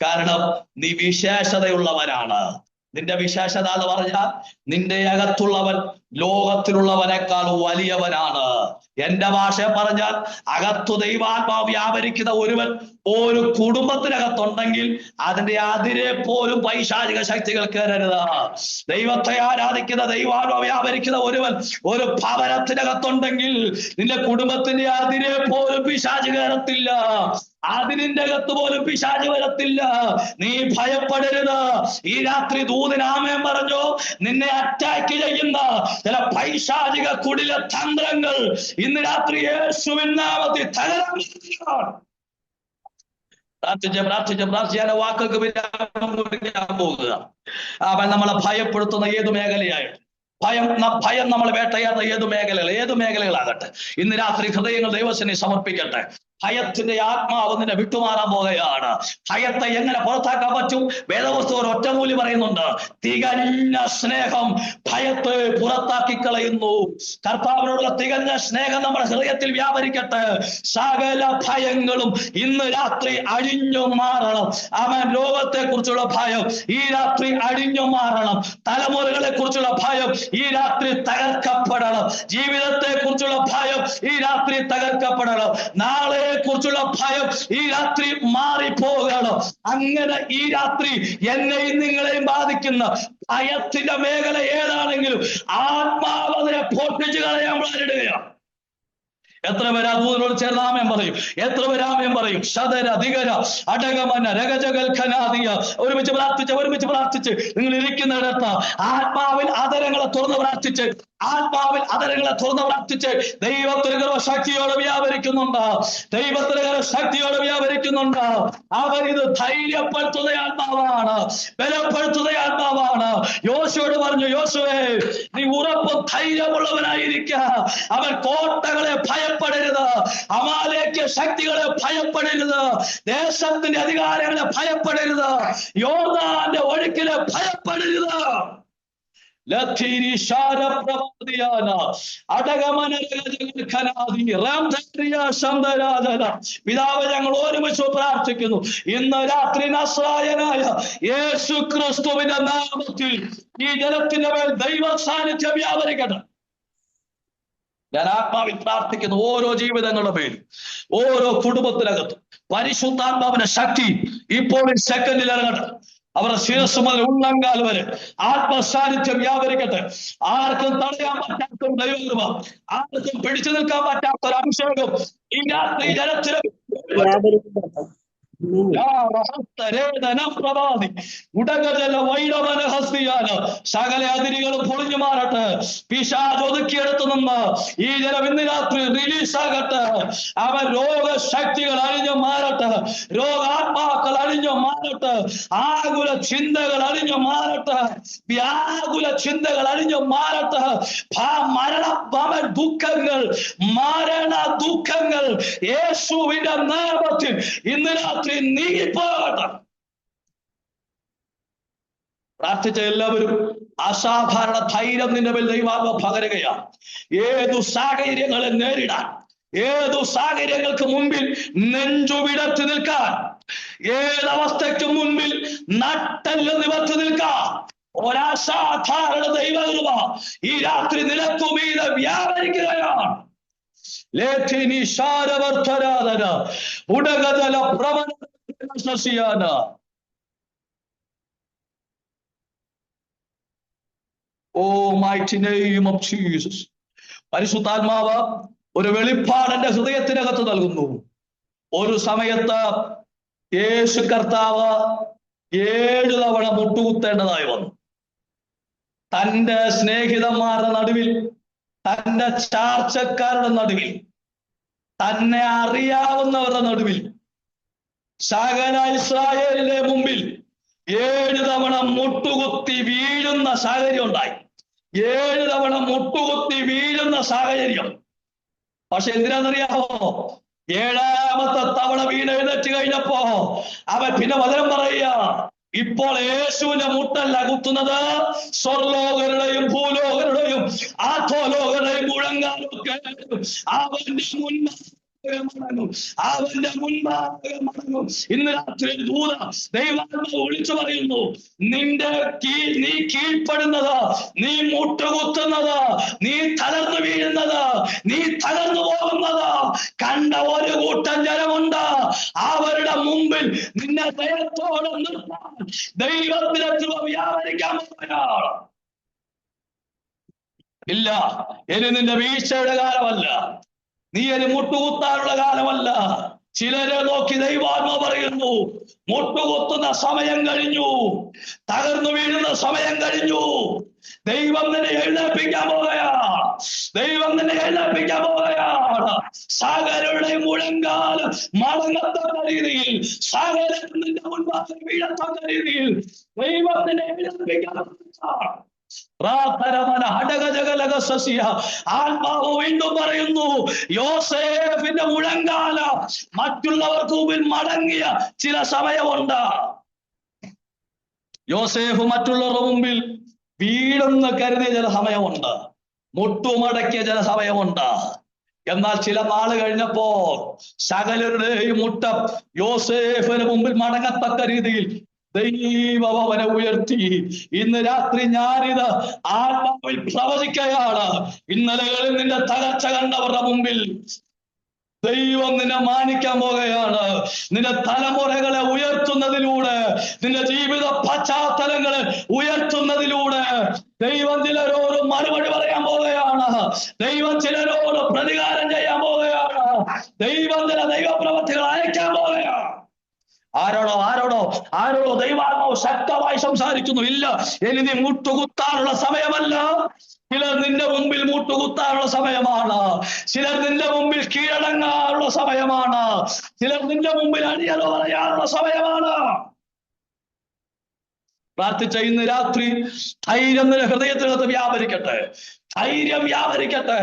കാരണം നീ വിശേഷതയുള്ളവനാണ്. നിന്റെ വിശേഷത എന്ന് പറഞ്ഞാൽ, നിന്റെ അകത്തുള്ളവൻ ലോകത്തിലുള്ളവനേക്കാൾ വലിയവനാണ്. എന്റെ ഭാഷ പറഞ്ഞാൽ, അകത്തു ദൈവാത്മാവ് വ്യാപരിക്കുന്ന ഒരുവൻ ഒരു കുടുംബത്തിനകത്തുണ്ടെങ്കിൽ അതിന്റെ അതിരെ പോലും പൈശാചിക ശക്തികൾ കയറരുത്. ദൈവത്തെ ആരാധിക്കുന്ന ദൈവാത്മാവ് വ്യാപരിക്കുന്ന ഒരുവൻ ഒരു ഭവനത്തിനകത്തുണ്ടെങ്കിൽ നിന്റെ കുടുംബത്തിന്റെ അതിരെ പോലും പിശാച് കയറത്തില്ല. അതിനിന്റെ അകത്ത് പോലും പിശാച് വരത്തില്ല. നീ ഭയപ്പെടരുത്. ഈ രാത്രി ദൂതൻ ആമേൻ പറഞ്ഞു, നിന്നെ അറ്റാക്ക് ചെയ്യുന്ന ചില പൈശാചിക കുടില തന്ത്രങ്ങൾ ഇന്ന് രാത്രി യേശുവിൻ നാമത്തിൽ തകരാൻ പ്രാർത്ഥിച്ച് വാക്കുകൾക്ക് വിരാമം പോകുക. അവൻ നമ്മളെ ഭയപ്പെടുത്തുന്ന ഏത് മേഖലയായിട്ട്, ഭയം നമ്മളെ വേട്ടയാടുന്ന ഏത് മേഖലകളാകട്ടെ, ഇന്ന് രാത്രി ഹൃദയങ്ങൾ ദൈവസേനയെ സമർപ്പിക്കട്ടെ. ഭയത്തിന്റെ ആത്മാവ് നിന്നെ വിട്ടുമാറാൻ പോകുകയാണ്. ഭയത്തെ എങ്ങനെ പുറത്താക്കാൻ പറ്റും? വേദപുസ്തകം ഒറ്റമൂലി പറയുന്നുണ്ട്, തികഞ്ഞ സ്നേഹം ഭയത്തെ പുറത്താക്കി കളയുന്നു. കർത്താവിനോടുള്ള തികഞ്ഞ സ്നേഹം നമ്മുടെ ഹൃദയത്തിൽ വ്യാപരിക്കട്ടെ. സകല ഭയങ്ങളും ഇന്ന് രാത്രി അഴിഞ്ഞു മാറണം. അവൻ ലോകത്തെ കുറിച്ചുള്ള ഭയം ഈ രാത്രി അഴിഞ്ഞു മാറണം. തലമുറകളെ കുറിച്ചുള്ള ഭയം ഈ രാത്രി തകർക്കപ്പെടണം. ജീവിതത്തെ കുറിച്ചുള്ള ഭയം ഈ രാത്രി തകർക്കപ്പെടണം. നാളെ കുറിച്ചുള്ള ഭയം ഈ രാത്രി മാറിപ്പോകണം. അങ്ങനെ ഈ രാത്രി എന്നെയും നിങ്ങളെയും ബാധിക്കുന്ന ഭയത്തിന്റെ മേഖല ഏതാണെങ്കിലും ആത്മാവ് അതിനെ പൊട്ടിച്ചു കളയാൻ പാടിടുകയാണ്. എത്ര പേരാ ദൂതനോട് ചേർന്നാമയം പറയും? എത്ര പേരാമയം പറയും? ശതര ധികര അടകമന രഗജകൽഖനാദിയ. ഒരുമിച്ച് പ്രാർത്ഥിച്ച് നിങ്ങൾ ഇരിക്കുന്നിടത്ത് ആത്മാവിൽ അതരങ്ങളെ തുറന്ന് പ്രാർത്ഥിച്ച്, ആത്മാവിൽ അതരങ്ങളെ തുറന്ന് പ്രാർത്ഥിച്ച് ദൈവത്തിന് ശക്തിയോടെ വ്യാപരിക്കുന്നുണ്ട്. ശക്തിയോടെ വ്യാപരിക്കുന്നുണ്ട്. അവൻ ഇത് ധൈര്യപ്പെടുത്തുന്ന ആത്മാവാണ്, ബലപ്പെടുത്തുന്ന ആത്മാവാണ്. യോശുവോട് പറഞ്ഞു, യോശുവേ നീ ഉറപ്പും ധൈര്യമുള്ളവനായിരിക്ക. അവൻ കോട്ടകളെ ഭയപ്പെടരുത്, അമാലേക്ക് ശക്തികളെ ഭയപ്പെടരുത്, ദേശത്തിന്റെ അധികാരങ്ങളെ ഭയപ്പെടരുത്, യോർദാന്റെ ഒഴുക്കിലെ ഭയപ്പെടരുത്. പിതാവ്, ഞങ്ങൾ ഒരുമിച്ച് പ്രാർത്ഥിക്കുന്നു. ഇന്ന് രാത്രി നസ്രായനായ യേശു ക്രിസ്തുവിന്റെ നാമത്തിൽ ഈ ജനത്തിന്റെ മേൽ ദൈവ സാന്നിധ്യം വ്യാപരിക്കട്ടെ. ഞാൻ ആത്മാവിൽ പ്രാർത്ഥിക്കുന്നു ഓരോ ജീവിതങ്ങളുടെ പേരും, ഓരോ കുടുംബത്തിനകത്തും പരിശുദ്ധാത്മാവിന്റെ ശക്തി ഇപ്പോൾ ഈ സെക്കൻഡിൽ ഇറങ്ങട്ടെ. അവരുടെ ശിരസ് മുതൽ ഉള്ളങ്കാൽ വരെ ആത്മസാന്നിധ്യം വ്യാപരിക്കട്ടെ. ആർക്കും തടയാൻ പറ്റാത്തൊരു ദൈവകൃപ, ആർക്കും പിടിച്ചു നിൽക്കാൻ പറ്റാത്തൊരു അഭിഷേകം ഈ രാത്രി ജനത്തിന് സകല അതിരുകളും പൊളിഞ്ഞു മാറട്ടെ. പിശാച് ഒതുക്കിയെടുത്തു നിന്ന് ഈ ജനം ഇന്ന് രാത്രി റിലീസാകട്ടെ. അവൻ രോഗശക്തികൾ അഴിഞ്ഞു മാറട്ടെ, രോഗാത്മാക്കൾ അഴിഞ്ഞു മാറട്ടെ, ആകുല ചിന്തകൾ അഴിഞ്ഞു മാറട്ടെ, വ്യാകുല ചിന്തകൾ അഴിഞ്ഞു മാറട്ടെ. ദുഃഖങ്ങൾ, മരണ ദുഃഖങ്ങൾ യേശുവിന്റെ നാമത്തിൽ ഇന്ന് രാത്രി നീങ്ങിപ്പോകട്ടെ. പ്രാർത്ഥിച്ച എല്ലാവരും അസാധാരണ ധൈര്യം നിന്റെ മേൽ ദൈവാത്മാവ് പകരുകയാണ്. ഏതു സാഹചര്യങ്ങളെ നേരിടാൻ, ഏതു സാഹചര്യങ്ങൾക്ക് മുമ്പിൽ നെഞ്ചുവിടച്ചു നിൽക്കാൻ, ഏതവസ്ഥയ്ക്ക് മുൻപിൽ നട്ടെല്ല് നിവർത്തി നിൽക്കാൻ ഒരസാധാരണ ദൈവകൃപ ഈ രാത്രി നിലത്തുമീതെ വ്യാപരിക്കുകയാണ്. പരിശുദ്ധാത്മാവ് ഒരു വെളിപ്പാട് എന്റെ ഹൃദയത്തിനകത്ത് നൽകുന്നു. ഒരു സമയത്ത് യേശു കർത്താവ് 7 തവണ മുട്ടുകുത്തേണ്ടതായി വന്നു. തന്റെ സ്നേഹിതന്മാരുടെ നടുവിൽ, തന്റെ ചാർച്ചക്കാരുടെ നടുവിൽ, തന്നെ അറിയാവുന്നവരുടെ നടുവിൽ, സകല ഇസ്രായേലിന്റെ മുമ്പിൽ 7 തവണ മുട്ടുകുത്തി വീഴുന്ന സാഹചര്യം ഉണ്ടായി. 7 തവണ മുട്ടുകുത്തി വീഴുന്ന സാഹചര്യം. പക്ഷെ എന്തിനാണെന്നറിയാമോ? 7ാമത്തെ തവണ വീണ് എഴുന്നേറ്റ് കഴിഞ്ഞപ്പോ അവൻ പിന്നെ വചനം പറയുക, ഇപ്പോൾ യേശുവിന്റെ മുട്ടല്ല കുത്തുന്നത്, സ്വർലോകരുടെയും ഭൂലോകരുടെയും ആധോലോകരുടെയും മുഴങ്ങാനൊക്കെ അവന്റെ മുൻപാകെ മടങ്ങും. ഇന്ന് രാത്രി ദൂത ദൈവാത്മാവ് വിളിച്ചു പറയുന്നു, നീ കീഴ്പ്പെടുന്നത്, നീ മുട്ടുകുത്തുന്നത്, നീ തളർന്നു വീഴുന്നത്, നീ തകർന്നു പോകുന്നത് കണ്ട ഒരു കൂട്ടം ജനമുണ്ട്. അവരുടെ മുമ്പിൽ നിന്നെ ദയത്തോടെ നിർത്താൻ ദൈവത്തിന്റെ കൃപ വ്യാപരിക്കാൻ പോവുകയാണ്. ഇല്ല, ഇനി നിന്റെ വീഴ്ചയുടെ കാലമല്ല, നീ ഇനി മുട്ടുകുത്താനുള്ള കാലമല്ല. ചിലരെ നോക്കി ദൈവാത്മാവ് പറയുന്നു, മുട്ടുകുത്തുന്ന സമയം കഴിഞ്ഞു, തകർന്നു വീഴുന്ന സമയം കഴിഞ്ഞു. ദൈവം നിന്നെ എഴുന്നേൽപ്പിക്കാൻ പോവുകയാണ്. ദൈവം നിന്നെ എഴുന്നേൽപ്പിക്കാൻ പോവുകയാണ്. സകലരുടെ മുഴങ്കാല് മടങ്ങത്തക്ക രീതിയിൽ, സകലം നിന്റെ മുൻപാകെ വീഴത്തക്ക രീതിയിൽ ദൈവം നിന്നെ എഴുന്നേൽപ്പിക്കാൻ പോവുകയാണ്. ആത്മാവ് വീണ്ടും പറയുന്നു, യോസേഫിന്റെ മുഴങ്കാല മറ്റുള്ളവർക്ക് മുമ്പിൽ മടങ്ങിയ ചില സമയമുണ്ട്. യോസേഫ് മറ്റുള്ളവരുടെ മുമ്പിൽ വീടെന്ന് കരുതിയ ചില സമയമുണ്ട്, മുട്ടുമടക്കിയ ചില സമയമുണ്ട്. എന്നാൽ ചില നാള് കഴിഞ്ഞപ്പോ സകലരുടെയും മുട്ട യോസേഫിന് മുമ്പിൽ മടങ്ങത്തക്ക രീതിയിൽ ദൈവം അവനെ ഉയർത്തി. ഇന്ന് രാത്രി ഞാനിത് ആത്മാവിൽ പ്രവചിക്കുകയാണ്. ഇന്നലകളിൽ നിന്റെ തകർച്ച കണ്ടവരുടെ മുമ്പിൽ ദൈവം നിന്നെ മാനിക്കാൻ പോകുകയാണ്. നിന്റെ തലമുറകളെ ഉയർത്തുന്നതിലൂടെ, നിന്റെ ജീവിത പശ്ചാത്തലങ്ങളെ ഉയർത്തുന്നതിലൂടെ ദൈവം ചിലരോട് മറുപടി പറയാൻ പോവുകയാണ്. ദൈവം ചിലരോട് പ്രതികാരം ചെയ്യാൻ പോവുകയാണ്. ദൈവം ചില ദൈവപ്രവൃത്തികൾ അയക്കാൻ പോവുകയാണ്. ആരോടോ ദൈവാത്മാവ് ശക്തമായി സംസാരിക്കുന്നു. ഇല്ല, ഇനി നീ മുട്ടുകുത്താനുള്ള സമയമല്ല. ചിലർ നിന്റെ മുമ്പിൽ മുട്ടുകുത്താനുള്ള സമയമാണ്. ചിലർ നിന്റെ മുമ്പിൽ കീഴടങ്ങാനുള്ള സമയമാണ്. ചിലർ നിന്റെ മുമ്പിൽ അടിയറ പറയാനുള്ള സമയമാണ്. പ്രാർത്ഥിച്ച ഇന്ന് രാത്രി ധൈര്യം നിന്റെ ഹൃദയത്തിനകത്ത് വ്യാപരിക്കട്ടെ, ധൈര്യം വ്യാപരിക്കട്ടെ.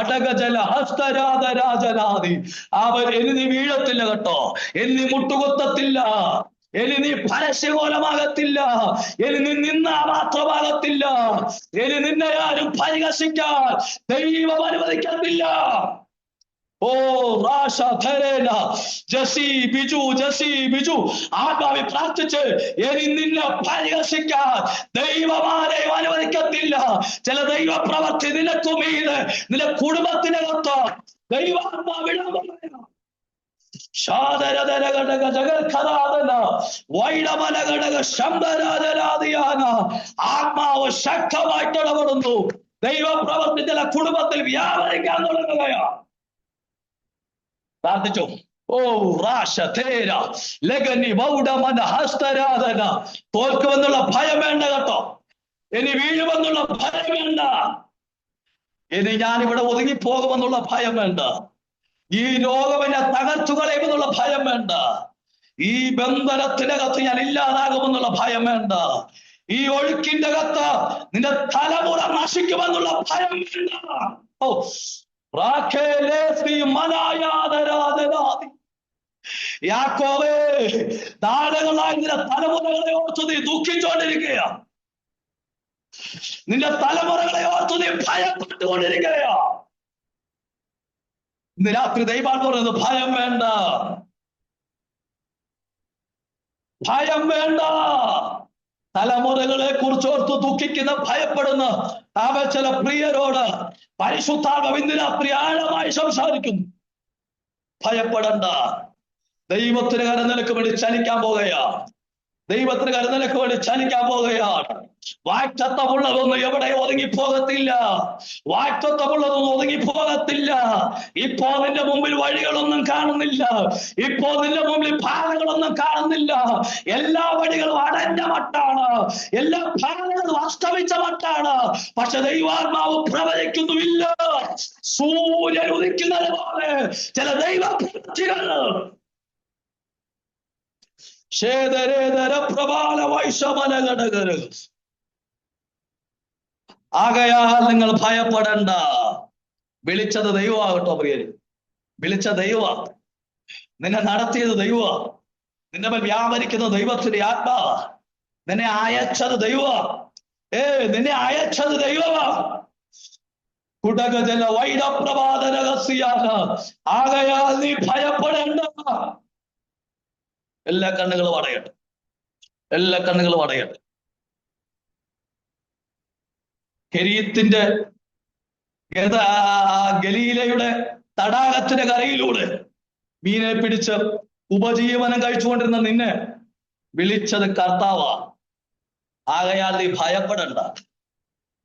അടകജല ഹസ്തരാധരാജനാദി. അവൻ എനി വീഴത്തില്ല കേട്ടോ, എനി മുട്ടുകുത്തത്തില്ല. ഇനി നീ പരസ്യകോലമാകത്തില്ല. ഇനി നീ നിന്നാ മാത്രമാകത്തില്ല. ഇനി നിന്നെ ആരും പരിഹസിക്കാൻ ദൈവം അനുവദിക്കത്തില്ല. ഓ റാഷ ധരേന ജസി ബിജു ആത്മാവിൽ പ്രാർത്ഥിച്ച് ഇനി നിന്നെ പരിഹസിക്കാൻ ദൈവമാരെയും അനുവദിക്കത്തില്ല. ചില ദൈവ പ്രവർത്തി നിനക്കുമീത് നിന്റെ കുടുംബത്തിനകത്ത് ദൈവാത്മാവിടാൻ പറയണം. ആത്മാവ് ശക്തമായിട്ട് ഇടപെടുന്നു. ദൈവ പ്രവർത്തി ചില കുടുംബത്തിൽ വ്യാപരിക്കാൻ തുടങ്ങുകയാണ്. പ്രാർത്ഥിച്ചു. ഓ റാശതേര ലഗനി മൗഡമന ഹസ്തരാധന. തോൽക്കുമെന്നുള്ള ഭയം വേണ്ട കേട്ടോ. ഇനി വീഴുമെന്നുള്ള ഭയം വേണ്ട. ഇനി ഞാനിവിടെ ഒതുങ്ങിപ്പോകുമെന്നുള്ള ഭയം വേണ്ട. ഈ രോഗം എന്നെ തകർത്തുകളയുമെന്നുള്ള ഭയം വേണ്ട. ഈ ബന്ധനത്തിനകത്ത് ഞാൻ ഇല്ലാതാകുമെന്നുള്ള ഭയം വേണ്ട. ഈ ഒഴുക്കിന്റെ അകത്ത് നിന്റെ തലമുറ നശിക്കുമെന്നുള്ള ഭയം വേണ്ട. ഓ യാക്കോബേ, നാളുകളായി നിന്റെ തലമുറകളെ ഓർത്ത് നീ ദുഃഖിച്ചുകൊണ്ടിരിക്കുക. നിന്റെ തലമുറകളെ ഓർത്ത് നീ ഭയപ്പെട്ടുകൊണ്ടിരിക്കുക. ഇന്ന് രാത്രി ദൈവം പറയുന്നത് ഭയം വേണ്ട, ഭയം വേണ്ട. തലമുറകളെ കുറിച്ചോർത്ത് ദുഃഖിക്കുന്ന ഭയപ്പെടുന്ന ചില പ്രിയരോട് പരിശുദ്ധാത്മാവ് ഇന്ന് രാത്രി ആഴമായി സംസാരിക്കുന്നു. ഭയപ്പെടണ്ട. ദൈവത്തിന് കരം നിനക്ക് വേണ്ടി ചലിക്കാൻ പോകുകയാണ്. ദൈവത്തിന് കരം നിനക്ക് വേണ്ടി ചലിക്കാൻ പോകുകയാണ്. വാക്തത്വമുള്ളതൊന്നും എവിടെ ഒതുങ്ങിപ്പോകത്തില്ല. വാക്തത്വമുള്ളതൊന്നും ഒതുങ്ങിപ്പോകത്തില്ല. ഇപ്പോ നിന്റെ മുമ്പിൽ വഴികളൊന്നും കാണുന്നില്ല. ഇപ്പോ നിന്റെ മുമ്പിൽ പാതകളൊന്നും കാണുന്നില്ല. എല്ലാ വഴികളും അടഞ്ഞ മട്ടാണ്. എല്ലാ പാതകളും അസ്തമിച്ച മട്ടാണ്. പക്ഷെ ദൈവാത്മാവ് പ്രവചിക്കുന്നുമില്ല. സൂര്യൻ ഉദിക്കുന്നത് പോലെ ചില ദൈവപ്രവൃത്തികൾ ആകയാൽ നിങ്ങൾ ഭയപ്പെടണ്ട. വിളിച്ചത് ദൈവമാകട്ടോ പ്രിയര്. വിളിച്ച ദൈവ, നിന്നെ നടത്തിയത് ദൈവ, നിന്നെ മേൽ വ്യാപരിക്കുന്ന ദൈവത്തിന്റെ ആത്മാ, നിന്നെ അയച്ചത് ദൈവ. നിന്നെ അയച്ചത് ദൈവമാ. കുടകജല വൈഡപ്രഭാത രഹസ്യാണ്. ആകയാൽ നീ ഭയപ്പെടേണ്ട. എല്ലാ കണ്ണുകളും അടയട്ടെ. എല്ലാ കണ്ണുകളും അടയട്ടെ. കെരീത്തിന്റെ ഗലീലയുടെ തടാകത്തിന്റെ കരയിലൂടെ മീനെ പിടിച്ച് ഉപജീവനം കഴിച്ചുകൊണ്ടിരുന്ന നിന്നെ വിളിച്ചത് കർത്താവാ. ആകയാൽ നീ ഭയപ്പെടണ്ട.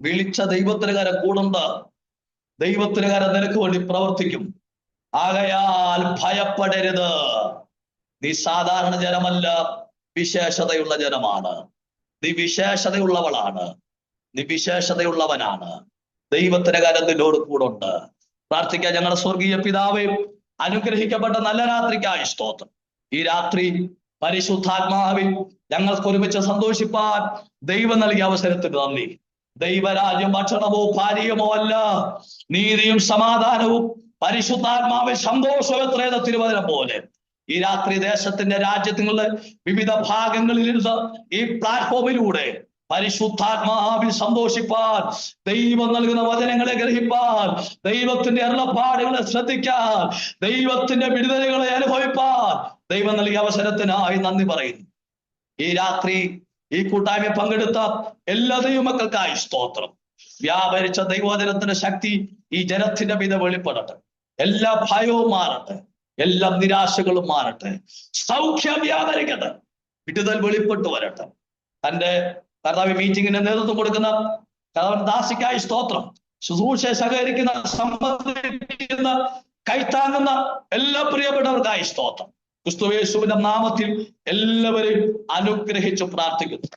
വിളിച്ച ദൈവത്തിന് കരം കൂടുണ്ട്. ദൈവത്തിന് കരം നിനക്ക് വേണ്ടി പ്രവർത്തിക്കും. ആകയാൽ ഭയപ്പെടരുത്. നീ സാധാരണ ജനമല്ല, വിശേഷതയുള്ള ജനമാണ്. നീ വിശേഷതയുള്ളവളാണ്. നീ വിശേഷതയുള്ളവനാണ്. ദൈവത്തിന്റെ കരം നിന്നോട് കൂടുണ്ട്. പ്രാർത്ഥിക്കാൻ. ഞങ്ങളുടെ സ്വർഗീയ പിതാവേ, അനുഗ്രഹിക്കപ്പെട്ട നല്ല രാത്രിക്കായി സ്തോത്രം. ഈ രാത്രി പരിശുദ്ധാത്മാവിൽ ഞങ്ങൾക്ക് ഒരുമിച്ച് സന്തോഷിപ്പാൻ ദൈവം നൽകിയ അവസരത്തിന് നന്ദി. ദൈവരാജ്യം ഭക്ഷണമോ പാനീയമോ അല്ല, നീതിയും സമാധാനവും പരിശുദ്ധാത്മാവിൽ സന്തോഷവും എത്രയെന്ന തിരുവചനം പോലെ ഈ രാത്രി ദേശത്തിന്റെ രാജ്യങ്ങളുടെ വിവിധ ഭാഗങ്ങളിലിരുന്ന് ഈ പ്ലാറ്റ്ഫോമിലൂടെ പരിശുദ്ധാത്മാവിൽ സന്തോഷിപ്പാൻ, ദൈവം നൽകുന്ന വചനങ്ങളെ ഗ്രഹിപ്പാൻ, ദൈവത്തിന്റെ അരുളപ്പാടുകളെ ശ്രദ്ധിക്കാൻ, ദൈവത്തിന്റെ വിടുതലുകളെ അനുഭവിപ്പാൻ ദൈവം നൽകിയ അവസരത്തിനായി നന്ദി പറയുന്നു. ഈ രാത്രി ഈ കൂട്ടായ്മ പങ്കെടുത്ത എല്ലാ ദൈവമക്കൾക്കായി സ്തോത്രം. വ്യാപരിച്ച ദൈവവചനത്തിന്റെ ശക്തി ഈ ജനത്തിന്റെ മീതെ വെളിപ്പെടട്ടെ. എല്ലാ ഭയവും മാറട്ടെ. എല്ലാ നിരാശകളും മാറട്ടെ. സൗഖ്യം വ്യാപരിക്കട്ടെ. വിടുതൽ വെളിപ്പെട്ടു വരട്ടെ. തന്റെ കർത്താവ് മീറ്റിങ്ങിന് നേതൃത്വം കൊടുക്കുന്ന കർത്താവിന്റെ ദാസിക്കായി സ്തോത്രം. ശുശ്രൂഷയെ സഹകരിക്കുന്ന, സംബന്ധിക്കുന്ന, കൈത്താങ്ങുന്ന എല്ലാ പ്രിയപ്പെട്ടവർക്കായി സ്തോത്രം. ക്രിസ്തുയേശുവിന്റെ നാമത്തിൽ എല്ലാവരെയും അനുഗ്രഹിച്ചു പ്രാർത്ഥിക്കുന്നു.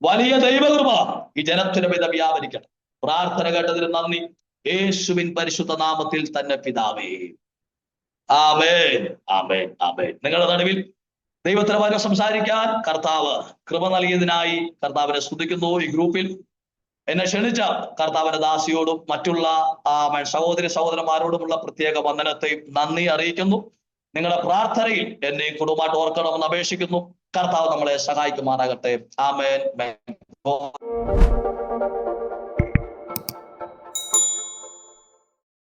വലിയ ദൈവകൃപ ഈ ജനത്തിന് മീതെ വ്യാപരിക്കട്ടെ. പ്രാർത്ഥന കേട്ടതിന് നന്ദി. യേശുവിൻ പരിശുദ്ധ നാമത്തിൽ തന്നെ പിതാവേ, ആമേൻ, ആമേൻ, ആമേൻ. നിങ്ങളുടെ നടുവിൽ ദൈവത്തിന് വരെ സംസാരിക്കാൻ കർത്താവ് കൃപ നൽകിയതിനായി കർത്താവിനെ സ്തുതിക്കുന്നു. ഈ ഗ്രൂപ്പിൽ എന്നെ ക്ഷണിച്ച കർത്താവിന്റെ ദാസിയോടും മറ്റുള്ള സഹോദരി സഹോദരന്മാരോടുമുള്ള പ്രത്യേക വന്ദനത്തെയും നന്ദി അറിയിക്കുന്നു. നിങ്ങളുടെ പ്രാർത്ഥനയിൽ എന്നെയും കുടുംബമായിട്ട് ഓർക്കണമെന്ന് അപേക്ഷിക്കുന്നു. കർത്താവ് നമ്മളെ സഹായിക്കുമാറാകട്ടെ. ആമേൻ.